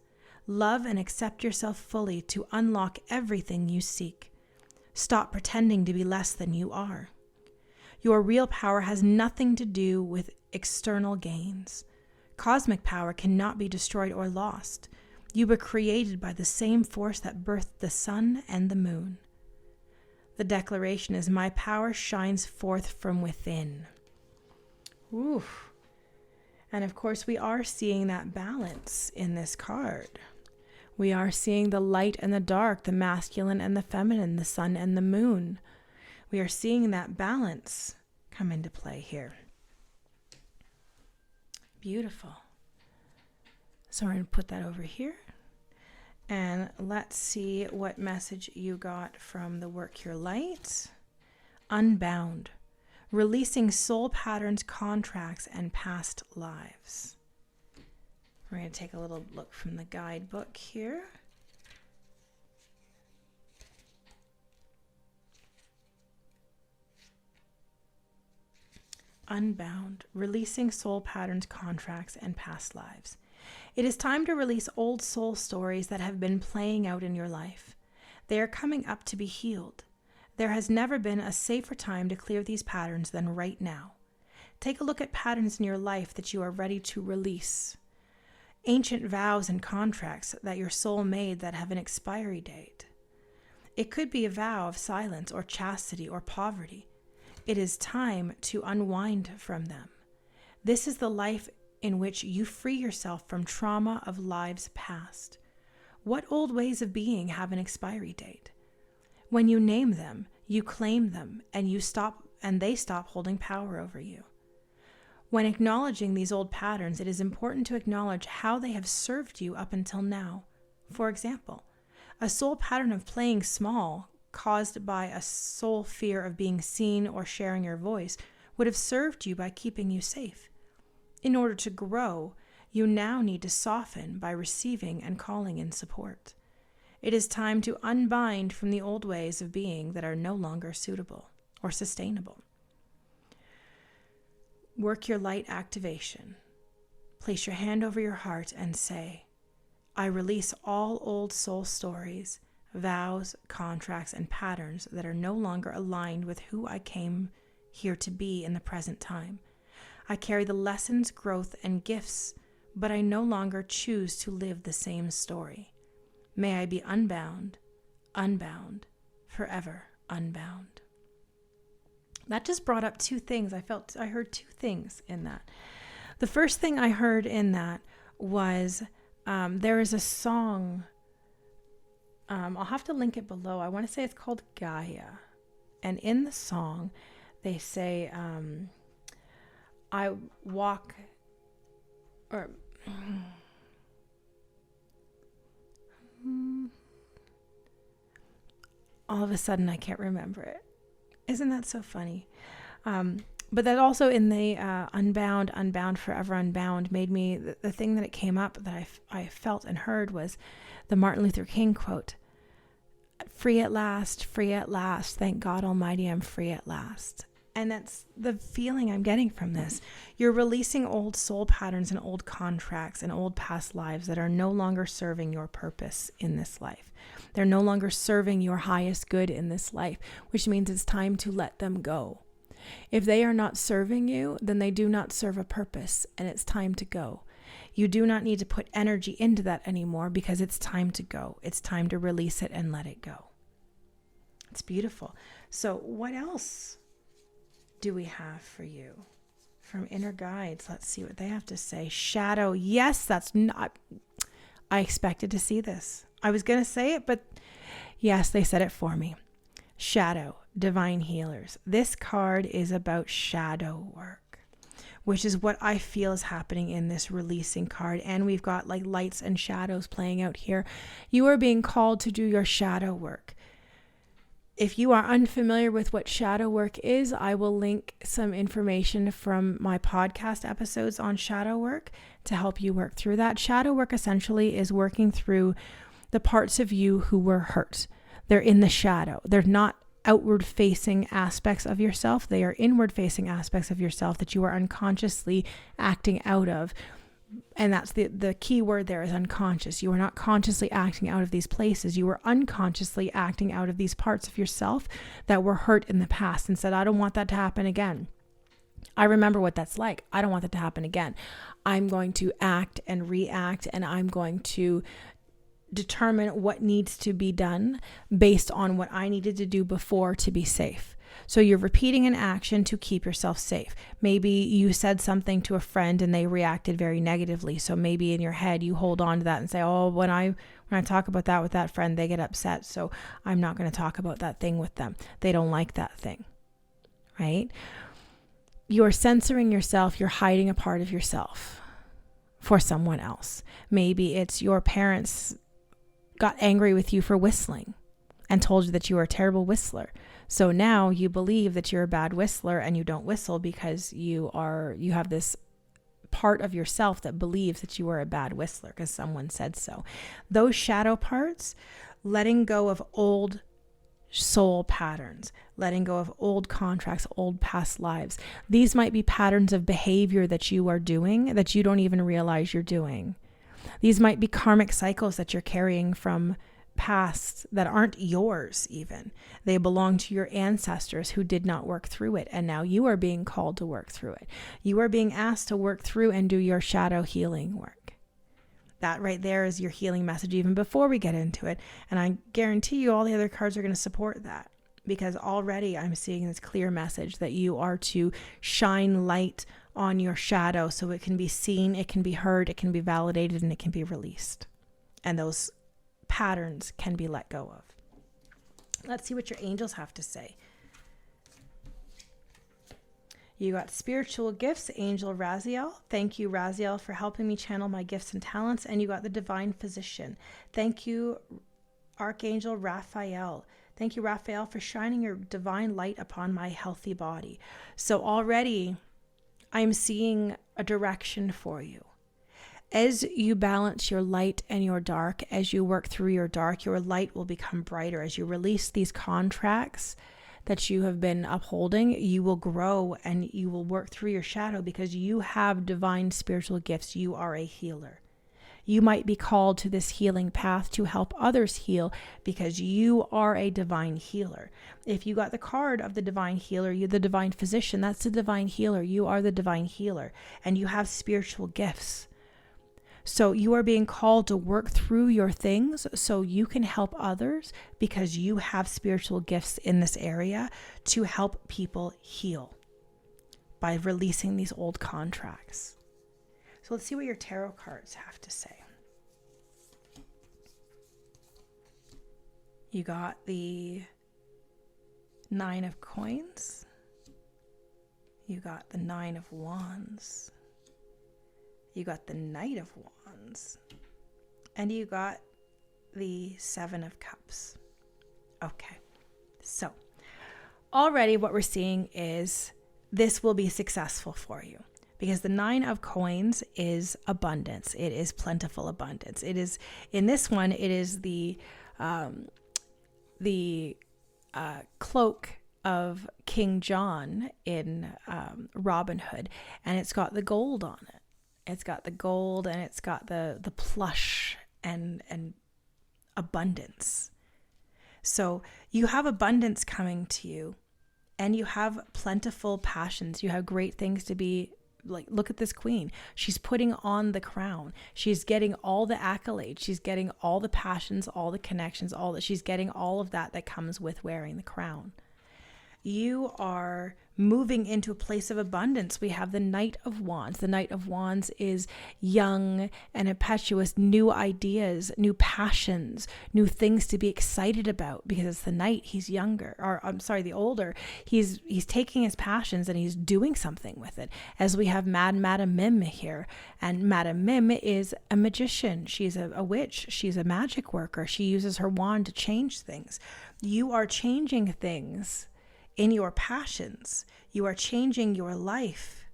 Love and accept yourself fully to unlock everything you seek. Stop pretending to be less than you are. Your real power has nothing to do with external gains. Cosmic power cannot be destroyed or lost. You were created by the same force that birthed the sun and the moon. The declaration is, my power shines forth from within. Ooh. And of course, we are seeing that balance in this card. We are seeing the light and the dark, the masculine and the feminine, the sun and the moon. We are seeing that balance come into play here. Beautiful. So we're going to put that over here. And let's see what message you got from the Work Your Light. Unbound. Releasing soul patterns, contracts, and past lives. We're going to take a little look from the guidebook here. Unbound. Releasing soul patterns, contracts, and past lives. It is time to release old soul stories that have been playing out in your life. They are coming up to be healed. There has never been a safer time to clear these patterns than right now. Take a look at patterns in your life that you are ready to release. Ancient vows and contracts that your soul made that have an expiry date. It could be a vow of silence or chastity or poverty. It is time to unwind from them. This is the life in which you free yourself from trauma of lives past. What old ways of being have an expiry date? When you name them, you claim them, and they stop holding power over you. When acknowledging these old patterns, it is important to acknowledge how they have served you up until now. For example, a soul pattern of playing small, caused by a soul fear of being seen or sharing your voice, would have served you by keeping you safe. In order to grow, you now need to soften by receiving and calling in support. It is time to unbind from the old ways of being that are no longer suitable or sustainable. Work your light activation. Place your hand over your heart and say, I release all old soul stories, vows, contracts, and patterns that are no longer aligned with who I came here to be in the present time. I carry the lessons, growth, and gifts, but I no longer choose to live the same story. May I be unbound, forever unbound. That just brought up two things. I heard two things in that. The first thing I heard in that was there is a song. I'll have to link it below. I want to say it's called Gaia. And in the song, they say, I walk, or all of a sudden I can't remember it. Isn't that so funny? But that also in the unbound, forever unbound made me, the thing that it came up that I felt and heard was the Martin Luther King quote, free at last, thank God Almighty, I'm free at last. And that's the feeling I'm getting from this. You're releasing old soul patterns and old contracts and old past lives that are no longer serving your purpose in this life. They're no longer serving your highest good in this life, which means it's time to let them go. If they are not serving you, then they do not serve a purpose, and it's time to go. You do not need to put energy into that anymore because it's time to go. It's time to release it and let it go. It's beautiful. So what else do we have for you from inner guides? Let's see what they have to say. Shadow. Yes, that's not... I expected to see this. I was going to say it, but yes, they said it for me. Shadow, divine healers. This card is about shadow work, which is what I feel is happening in this releasing card. And we've got like lights and shadows playing out here. You are being called to do your shadow work. If you are unfamiliar with what shadow work is, I will link some information from my podcast episodes on shadow work to help you work through that. Shadow work essentially is working through the parts of you who were hurt. They're in the shadow. They're not outward facing aspects of yourself. They are inward facing aspects of yourself that you are unconsciously acting out of. And that's the key word there is unconscious. You are not consciously acting out of these places. You are unconsciously acting out of these parts of yourself that were hurt in the past and said, I don't want that to happen again. I remember what that's like. I don't want that to happen again. I'm going to act and react, and I'm going to determine what needs to be done based on what I needed to do before to be safe. So you're repeating an action to keep yourself safe. Maybe you said something to a friend and they reacted very negatively. So maybe in your head you hold on to that and say, oh, when I talk about that with that friend, they get upset. So I'm not going to talk about that thing with them. They don't like that thing, right? You're censoring yourself. You're hiding a part of yourself for someone else. Maybe it's your parents got angry with you for whistling and told you that you were a terrible whistler. So now you believe that you're a bad whistler and you don't whistle because you have this part of yourself that believes that you are a bad whistler because someone said so. Those shadow parts, letting go of old soul patterns, letting go of old contracts, old past lives. These might be patterns of behavior that you are doing that you don't even realize you're doing. These might be karmic cycles that you're carrying from past that aren't yours even. They belong to your ancestors who did not work through it. And now you are being called to work through it. You are being asked to work through and do your shadow healing work. That right there is your healing message even before we get into it. And I guarantee you all the other cards are going to support that, because already I'm seeing this clear message that you are to shine light on your shadow so it can be seen, it can be heard, it can be validated, and it can be released. And those patterns can be let go of. Let's see what your angels have to say. You got spiritual gifts, Angel Raziel. Thank you, Raziel, for helping me channel my gifts and talents. And you got the divine physician. Thank you, Archangel Raphael. Thank you, Raphael, for shining your divine light upon my healthy body. So already I'm seeing a direction for you. As you balance your light and your dark, as you work through your dark, your light will become brighter. As you release these contracts that you have been upholding, you will grow and you will work through your shadow because you have divine spiritual gifts. You are a healer. You might be called to this healing path to help others heal because you are a divine healer. If you got the card of the divine healer, you're the divine physician. That's the divine healer. You are the divine healer and you have spiritual gifts. So you are being called to work through your things so you can help others because you have spiritual gifts in this area to help people heal by releasing these old contracts. So let's see what your tarot cards have to say. You got the 9 of Coins. You got the 9 of Wands. You got the Knight of Wands. And you got the 7 of Cups. Okay. So already what we're seeing is this will be successful for you because the 9 of Coins is abundance. It is plentiful abundance. It is, in this one, it is the cloak of King John in Robin Hood, and it's got the gold on it. It's got the gold and it's got the plush and abundance. So you have abundance coming to you and you have plentiful passions. You have great things to be like, look at this queen. She's putting on the crown. She's getting all the accolades. She's getting all the passions, all the connections, she's getting all of that comes with wearing the crown. You are moving into a place of abundance. We have the Knight of Wands. The Knight of Wands is young and impetuous, new ideas, new passions, new things to be excited about, because it's the Knight. He's younger, or I'm sorry, the older. He's taking his passions and he's doing something with it. As we have Madame Mim here, and Madame Mim is a magician. She's a witch. She's a magic worker. She uses her wand to change things. You are changing things in your passions. You are changing your life,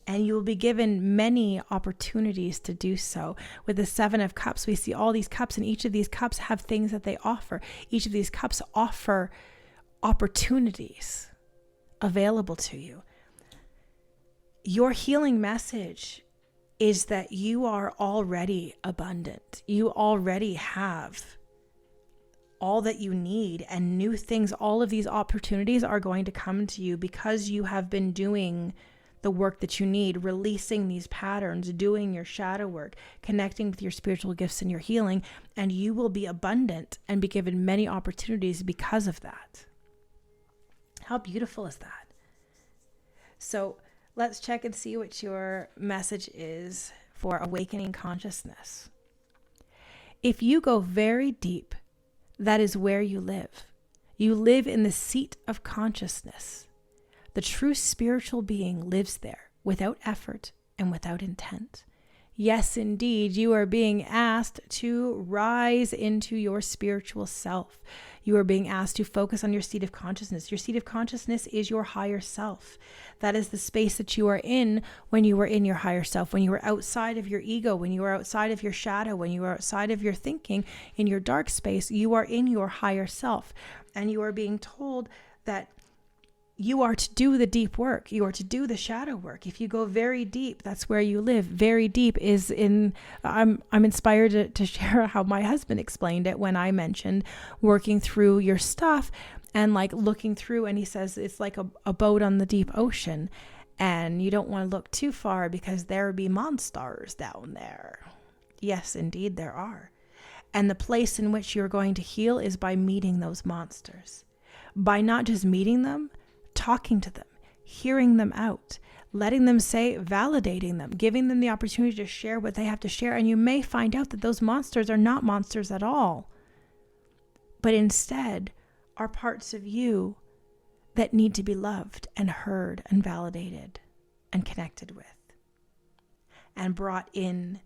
and you will be given many opportunities to do so. With the Seven of Cups, we see all these cups, and each of these cups have things that they offer. Each of these cups offer opportunities available to you. Your healing message is that you are already abundant. You already have all that you need, and new things. All of these opportunities are going to come to you because you have been doing the work that you need, releasing these patterns, doing your shadow work, connecting with your spiritual gifts and your healing, and you will be abundant and be given many opportunities because of that. How beautiful is that? So let's check and see what your message is for awakening consciousness. If you go very deep, that is where you live. You live in the seat of consciousness. The true spiritual being lives there without effort and without intent. Yes, indeed, you are being asked to rise into your spiritual self. You are being asked to focus on your seat of consciousness. Your seat of consciousness is your higher self. That is the space that you are in when you are in your higher self, when you are outside of your ego, when you are outside of your shadow, when you are outside of your thinking, in your dark space. You are in your higher self, and you are being told that you are to do the deep work. You are to do the shadow work. If you go very deep, that's where you live. Very deep is in, I'm inspired to share how my husband explained it when I mentioned working through your stuff and like looking through, and he says it's like a boat on the deep ocean, and you don't want to look too far because there be monsters down there. Yes, indeed there are. And the place in which you're going to heal is by meeting those monsters. By not just meeting them, talking to them, hearing them out, letting them say, validating them, giving them the opportunity to share what they have to share. And you may find out that those monsters are not monsters at all, but instead are parts of you that need to be loved and heard and validated and connected with and brought in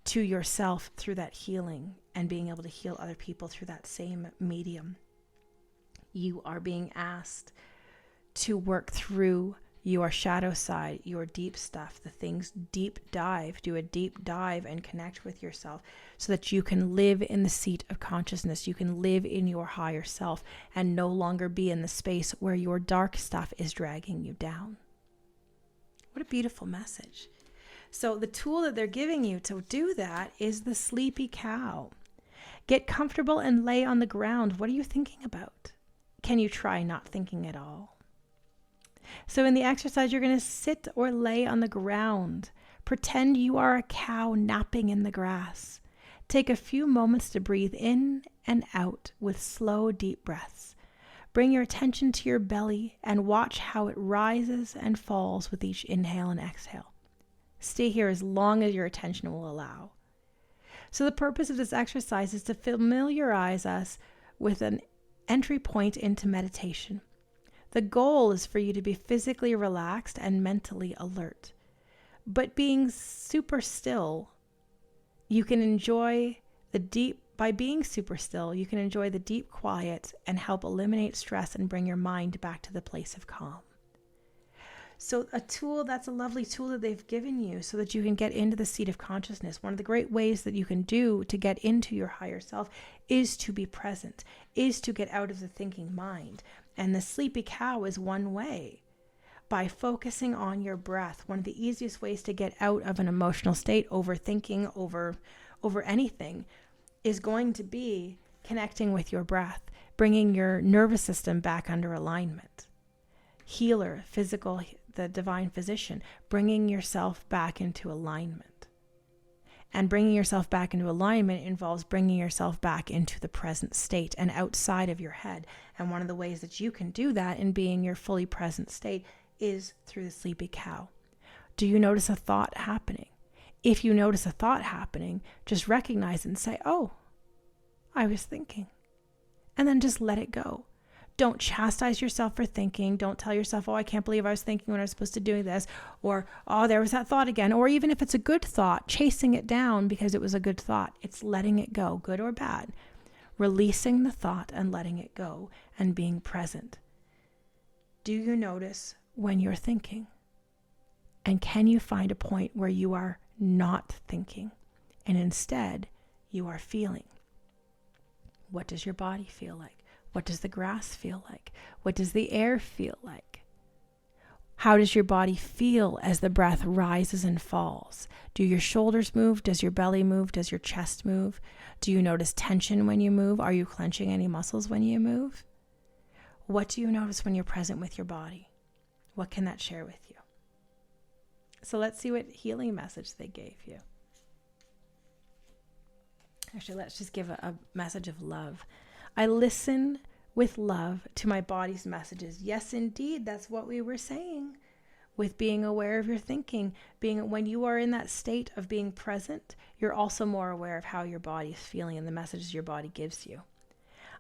to yourself through that healing and being able to heal other people through that same medium. You are being asked to work through your shadow side, your deep stuff, the things deep dive, do a deep dive and connect with yourself so that you can live in the seat of consciousness. You can live in your higher self and no longer be in the space where your dark stuff is dragging you down. What a beautiful message. So the tool that they're giving you to do that is the sleepy cow. Get comfortable and lay on the ground. What are you thinking about? Can you try not thinking at all? So in the exercise, you're going to sit or lay on the ground. Pretend you are a cow napping in the grass. Take a few moments to breathe in and out with slow, deep breaths. Bring your attention to your belly and watch how it rises and falls with each inhale and exhale. Stay here as long as your attention will allow. So the purpose of this exercise is to familiarize us with an entry point into meditation. The goal is for you to be physically relaxed and mentally alert. But being super still, you can enjoy the deep, by being super still, you can enjoy the deep quiet and help eliminate stress and bring your mind back to the place of calm. So that's a lovely tool that they've given you so that you can get into the seat of consciousness. One of the great ways that you can do to get into your higher self is to be present, is to get out of the thinking mind. And the sleepy cow is one way. By focusing on your breath, one of the easiest ways to get out of an emotional state, overthinking over anything, is going to be connecting with your breath, bringing your nervous system back under alignment. healer, the divine physician, bringing yourself back into alignment. And bringing yourself back into alignment involves bringing yourself back into the present state and outside of your head. And one of the ways that you can do that in being your fully present state is through the sleepy cow. Do you notice a thought happening? If you notice a thought happening, just recognize it and say, oh, I was thinking. And then just let it go. Don't chastise yourself for thinking. Don't tell yourself, oh, I can't believe I was thinking when I was supposed to do this. Or, oh, there was that thought again. Or even if it's a good thought, chasing it down because it was a good thought. It's letting it go, good or bad. Releasing the thought and letting it go and being present. Do you notice when you're thinking? And can you find a point where you are not thinking and instead you are feeling? What does your body feel like? What does the grass feel like? What does the air feel like? How does your body feel as the breath rises and falls? Do your shoulders move? Does your belly move? Does your chest move? Do you notice tension when you move? Are you clenching any muscles when you move? What do you notice when you're present with your body? What can that share with you? So let's see what healing message they gave you. Actually, let's just give a message of love. I listen with love to my body's messages. Yes, indeed, that's what we were saying with being aware of your thinking. When you are in that state of being present, you're also more aware of how your body is feeling and the messages your body gives you.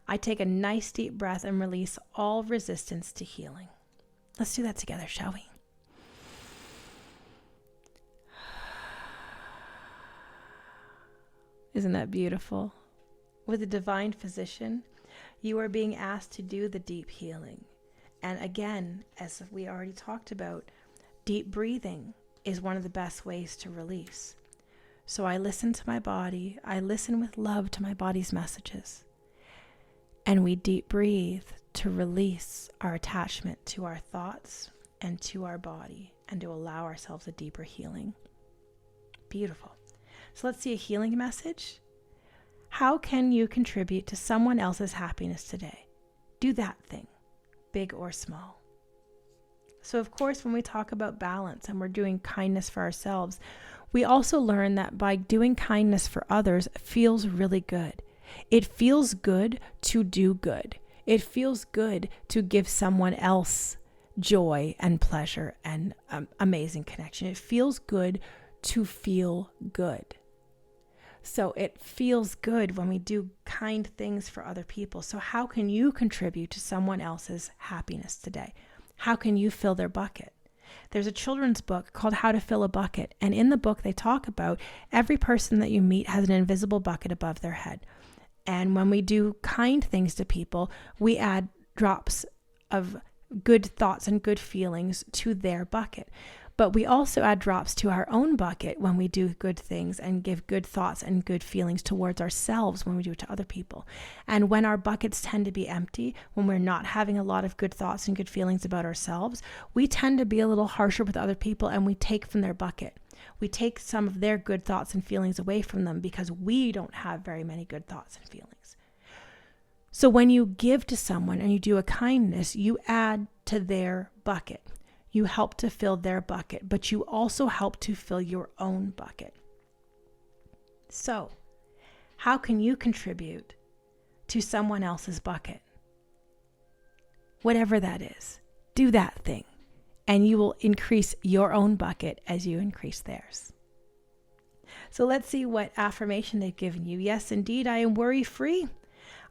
I take a nice deep breath and release all resistance to healing. Let's do that together, shall we? Isn't that beautiful? With the divine physician, you are being asked to do the deep healing. And again, as we already talked about, deep breathing is one of the best ways to release. So I listen to my body. I listen with love to my body's messages. And we deep breathe to release our attachment to our thoughts and to our body and to allow ourselves a deeper healing. Beautiful. So let's see a healing message. How can you contribute to someone else's happiness today? Do that thing, big or small. So of course, when we talk about balance and we're doing kindness for ourselves, we also learn that by doing kindness for others feels really good. It feels good to do good. It feels good to give someone else joy and pleasure and amazing connection. It feels good to feel good. So it feels good when we do kind things for other people. So how can you contribute to someone else's happiness today? How can you fill their bucket? There's a children's book called How to Fill a Bucket. And in the book, they talk about every person that you meet has an invisible bucket above their head. And when we do kind things to people, we add drops of good thoughts and good feelings to their bucket. But we also add drops to our own bucket when we do good things and give good thoughts and good feelings towards ourselves when we do it to other people. And when our buckets tend to be empty, when we're not having a lot of good thoughts and good feelings about ourselves, we tend to be a little harsher with other people and we take from their bucket. We take some of their good thoughts and feelings away from them because we don't have very many good thoughts and feelings. So when you give to someone and you do a kindness, you add to their bucket. You help to fill their bucket, but you also help to fill your own bucket. So, how can you contribute to someone else's bucket? Whatever that is, do that thing, and you will increase your own bucket as you increase theirs. So let's see what affirmation they've given you. Yes, indeed, I am worry-free.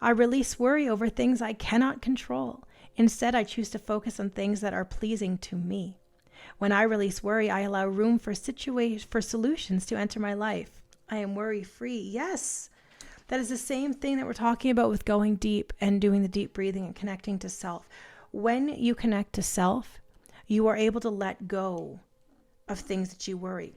I release worry over things I cannot control. Instead, I choose to focus on things that are pleasing to me. When I release worry, I allow room for solutions to enter my life. I am worry-free. Yes, that is the same thing that we're talking about with going deep and doing the deep breathing and connecting to self. When you connect to self, you are able to let go of things that you worry.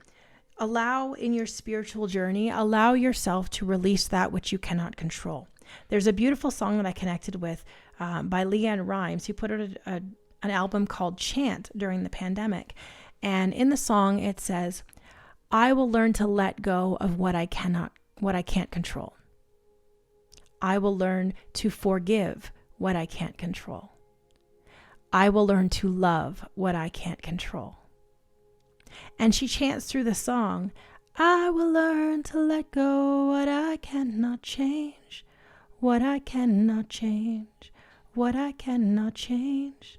Allow in your spiritual journey, allow yourself to release that which you cannot control. There's a beautiful song that I connected with by Leanne Rimes, who put out an album called Chant during the pandemic. And in the song, it says, I will learn to let go of what I can't control. I will learn to forgive what I can't control. I will learn to love what I can't control. And she chants through the song, I will learn to let go what I cannot change, what I cannot change, what I cannot change.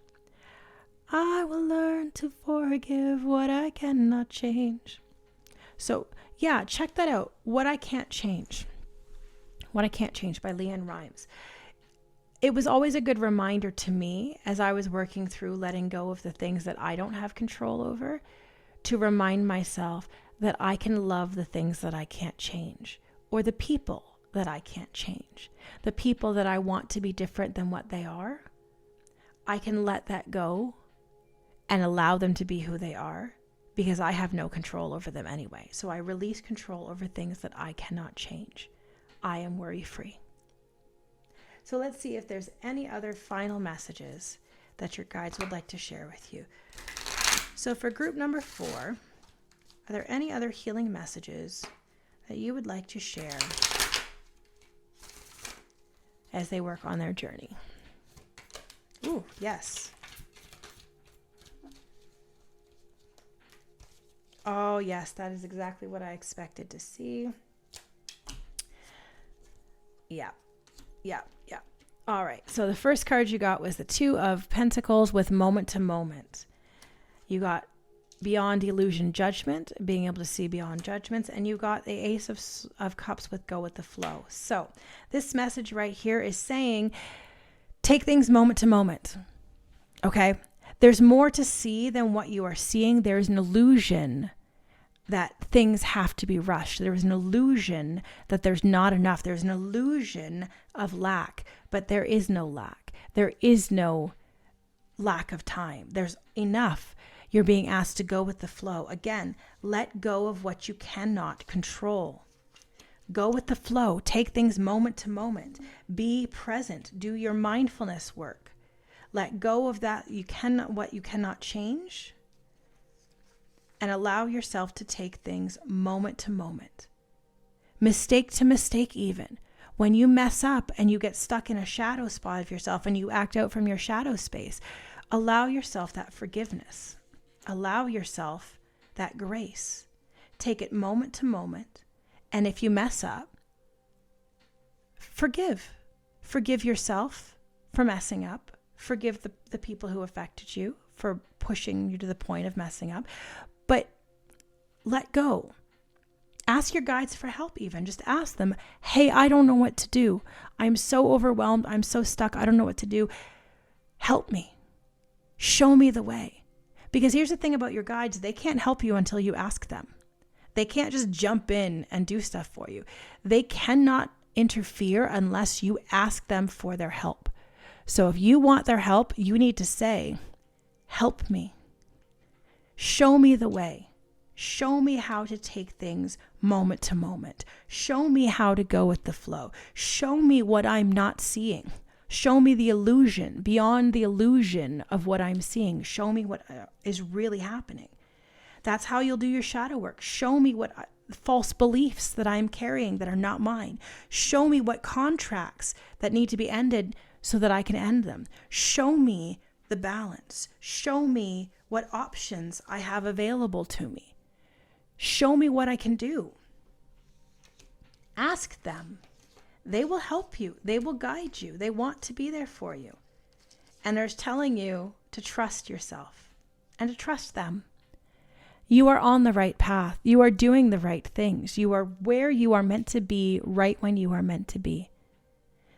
I will learn to forgive what I cannot change. So yeah, check that out. What I Can't Change. What I Can't Change by Leanne Rimes. It was always a good reminder to me as I was working through letting go of the things that I don't have control over, to remind myself that I can love the things that I can't change, or the people that I can't change, the people that I want to be different than what they are. I can let that go and allow them to be who they are, because I have no control over them anyway. So I release control over things that I cannot change. I am worry-free. So let's see if there's any other final messages that your guides would like to share with you. So for group number 4, are there any other healing messages that you would like to share as they work on their journey? Ooh, yes. Oh, yes, that is exactly what I expected to see. Yeah. All right, so the first card you got was the 2 of Pentacles with moment to moment. You got beyond illusion, judgment, being able to see beyond judgments, and you got the Ace of Cups with go with the flow. So this message right here is saying, take things moment to moment, okay? There's more to see than what you are seeing. There's an illusion that things have to be rushed. There's an illusion that there's not enough. There's an illusion of lack, but there is no lack. There is no lack of time. There's enough. You're being asked to go with the flow. Again, let go of what you cannot control. Go with the flow. Take things moment to moment. Be present. Do your mindfulness work. Let go of that what you cannot change, and allow yourself to take things moment to moment. Mistake to mistake even. When you mess up and you get stuck in a shadow spot of yourself and you act out from your shadow space, allow yourself that forgiveness. Allow yourself that grace. Take it moment to moment. And if you mess up, forgive. Forgive yourself for messing up. Forgive the people who affected you for pushing you to the point of messing up. But let go. Ask your guides for help even. Just ask them, hey, I don't know what to do. I'm so overwhelmed. I'm so stuck. I don't know what to do. Help me. Show me the way. Because here's the thing about your guides. They can't help you until you ask them. They can't just jump in and do stuff for you. They cannot interfere unless you ask them for their help. So if you want their help, you need to say, help me. Show me the way. Show me how to take things moment to moment. Show me how to go with the flow. Show me what I'm not seeing. Show me the illusion, beyond the illusion of what I'm seeing. Show me what is really happening. That's how you'll do your shadow work. Show me what false beliefs that I'm carrying that are not mine. Show me what contracts that need to be ended so that I can end them. Show me the balance. Show me what options I have available to me. Show me what I can do. Ask them. They will help you. They will guide you. They want to be there for you. And they're telling you to trust yourself and to trust them. You are on the right path. You are doing the right things. You are where you are meant to be right when you are meant to be.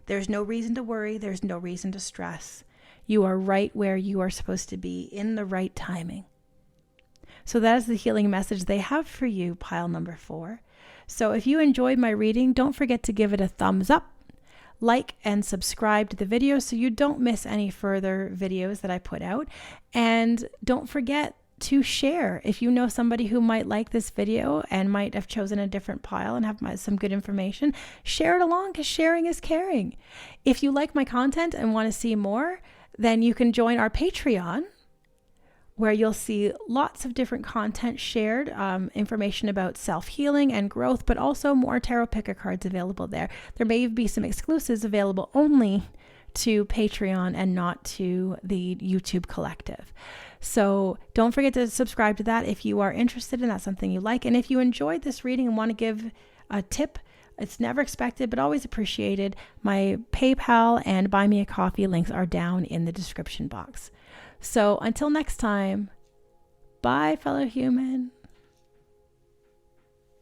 There's no reason to worry. There's no reason to stress. You are right where you are supposed to be in the right timing. So that is the healing message they have for you, pile number 4. So if you enjoyed my reading, don't forget to give it a thumbs up, like and subscribe to the video so you don't miss any further videos that I put out. And don't forget to share if you know somebody who might like this video and might have chosen a different pile and have some good information. Share it along because sharing is caring. If you like my content and want to see more, then you can join our Patreon, where you'll see lots of different content shared, information about self-healing and growth, but also more tarot picker cards available there. There may be some exclusives available only to Patreon and not to the YouTube collective. So don't forget to subscribe to that if you are interested and that's something you like. And if you enjoyed this reading and want to give a tip, it's never expected, but always appreciated. My PayPal and Buy Me a Coffee links are down in the description box. So until next time, bye, fellow human.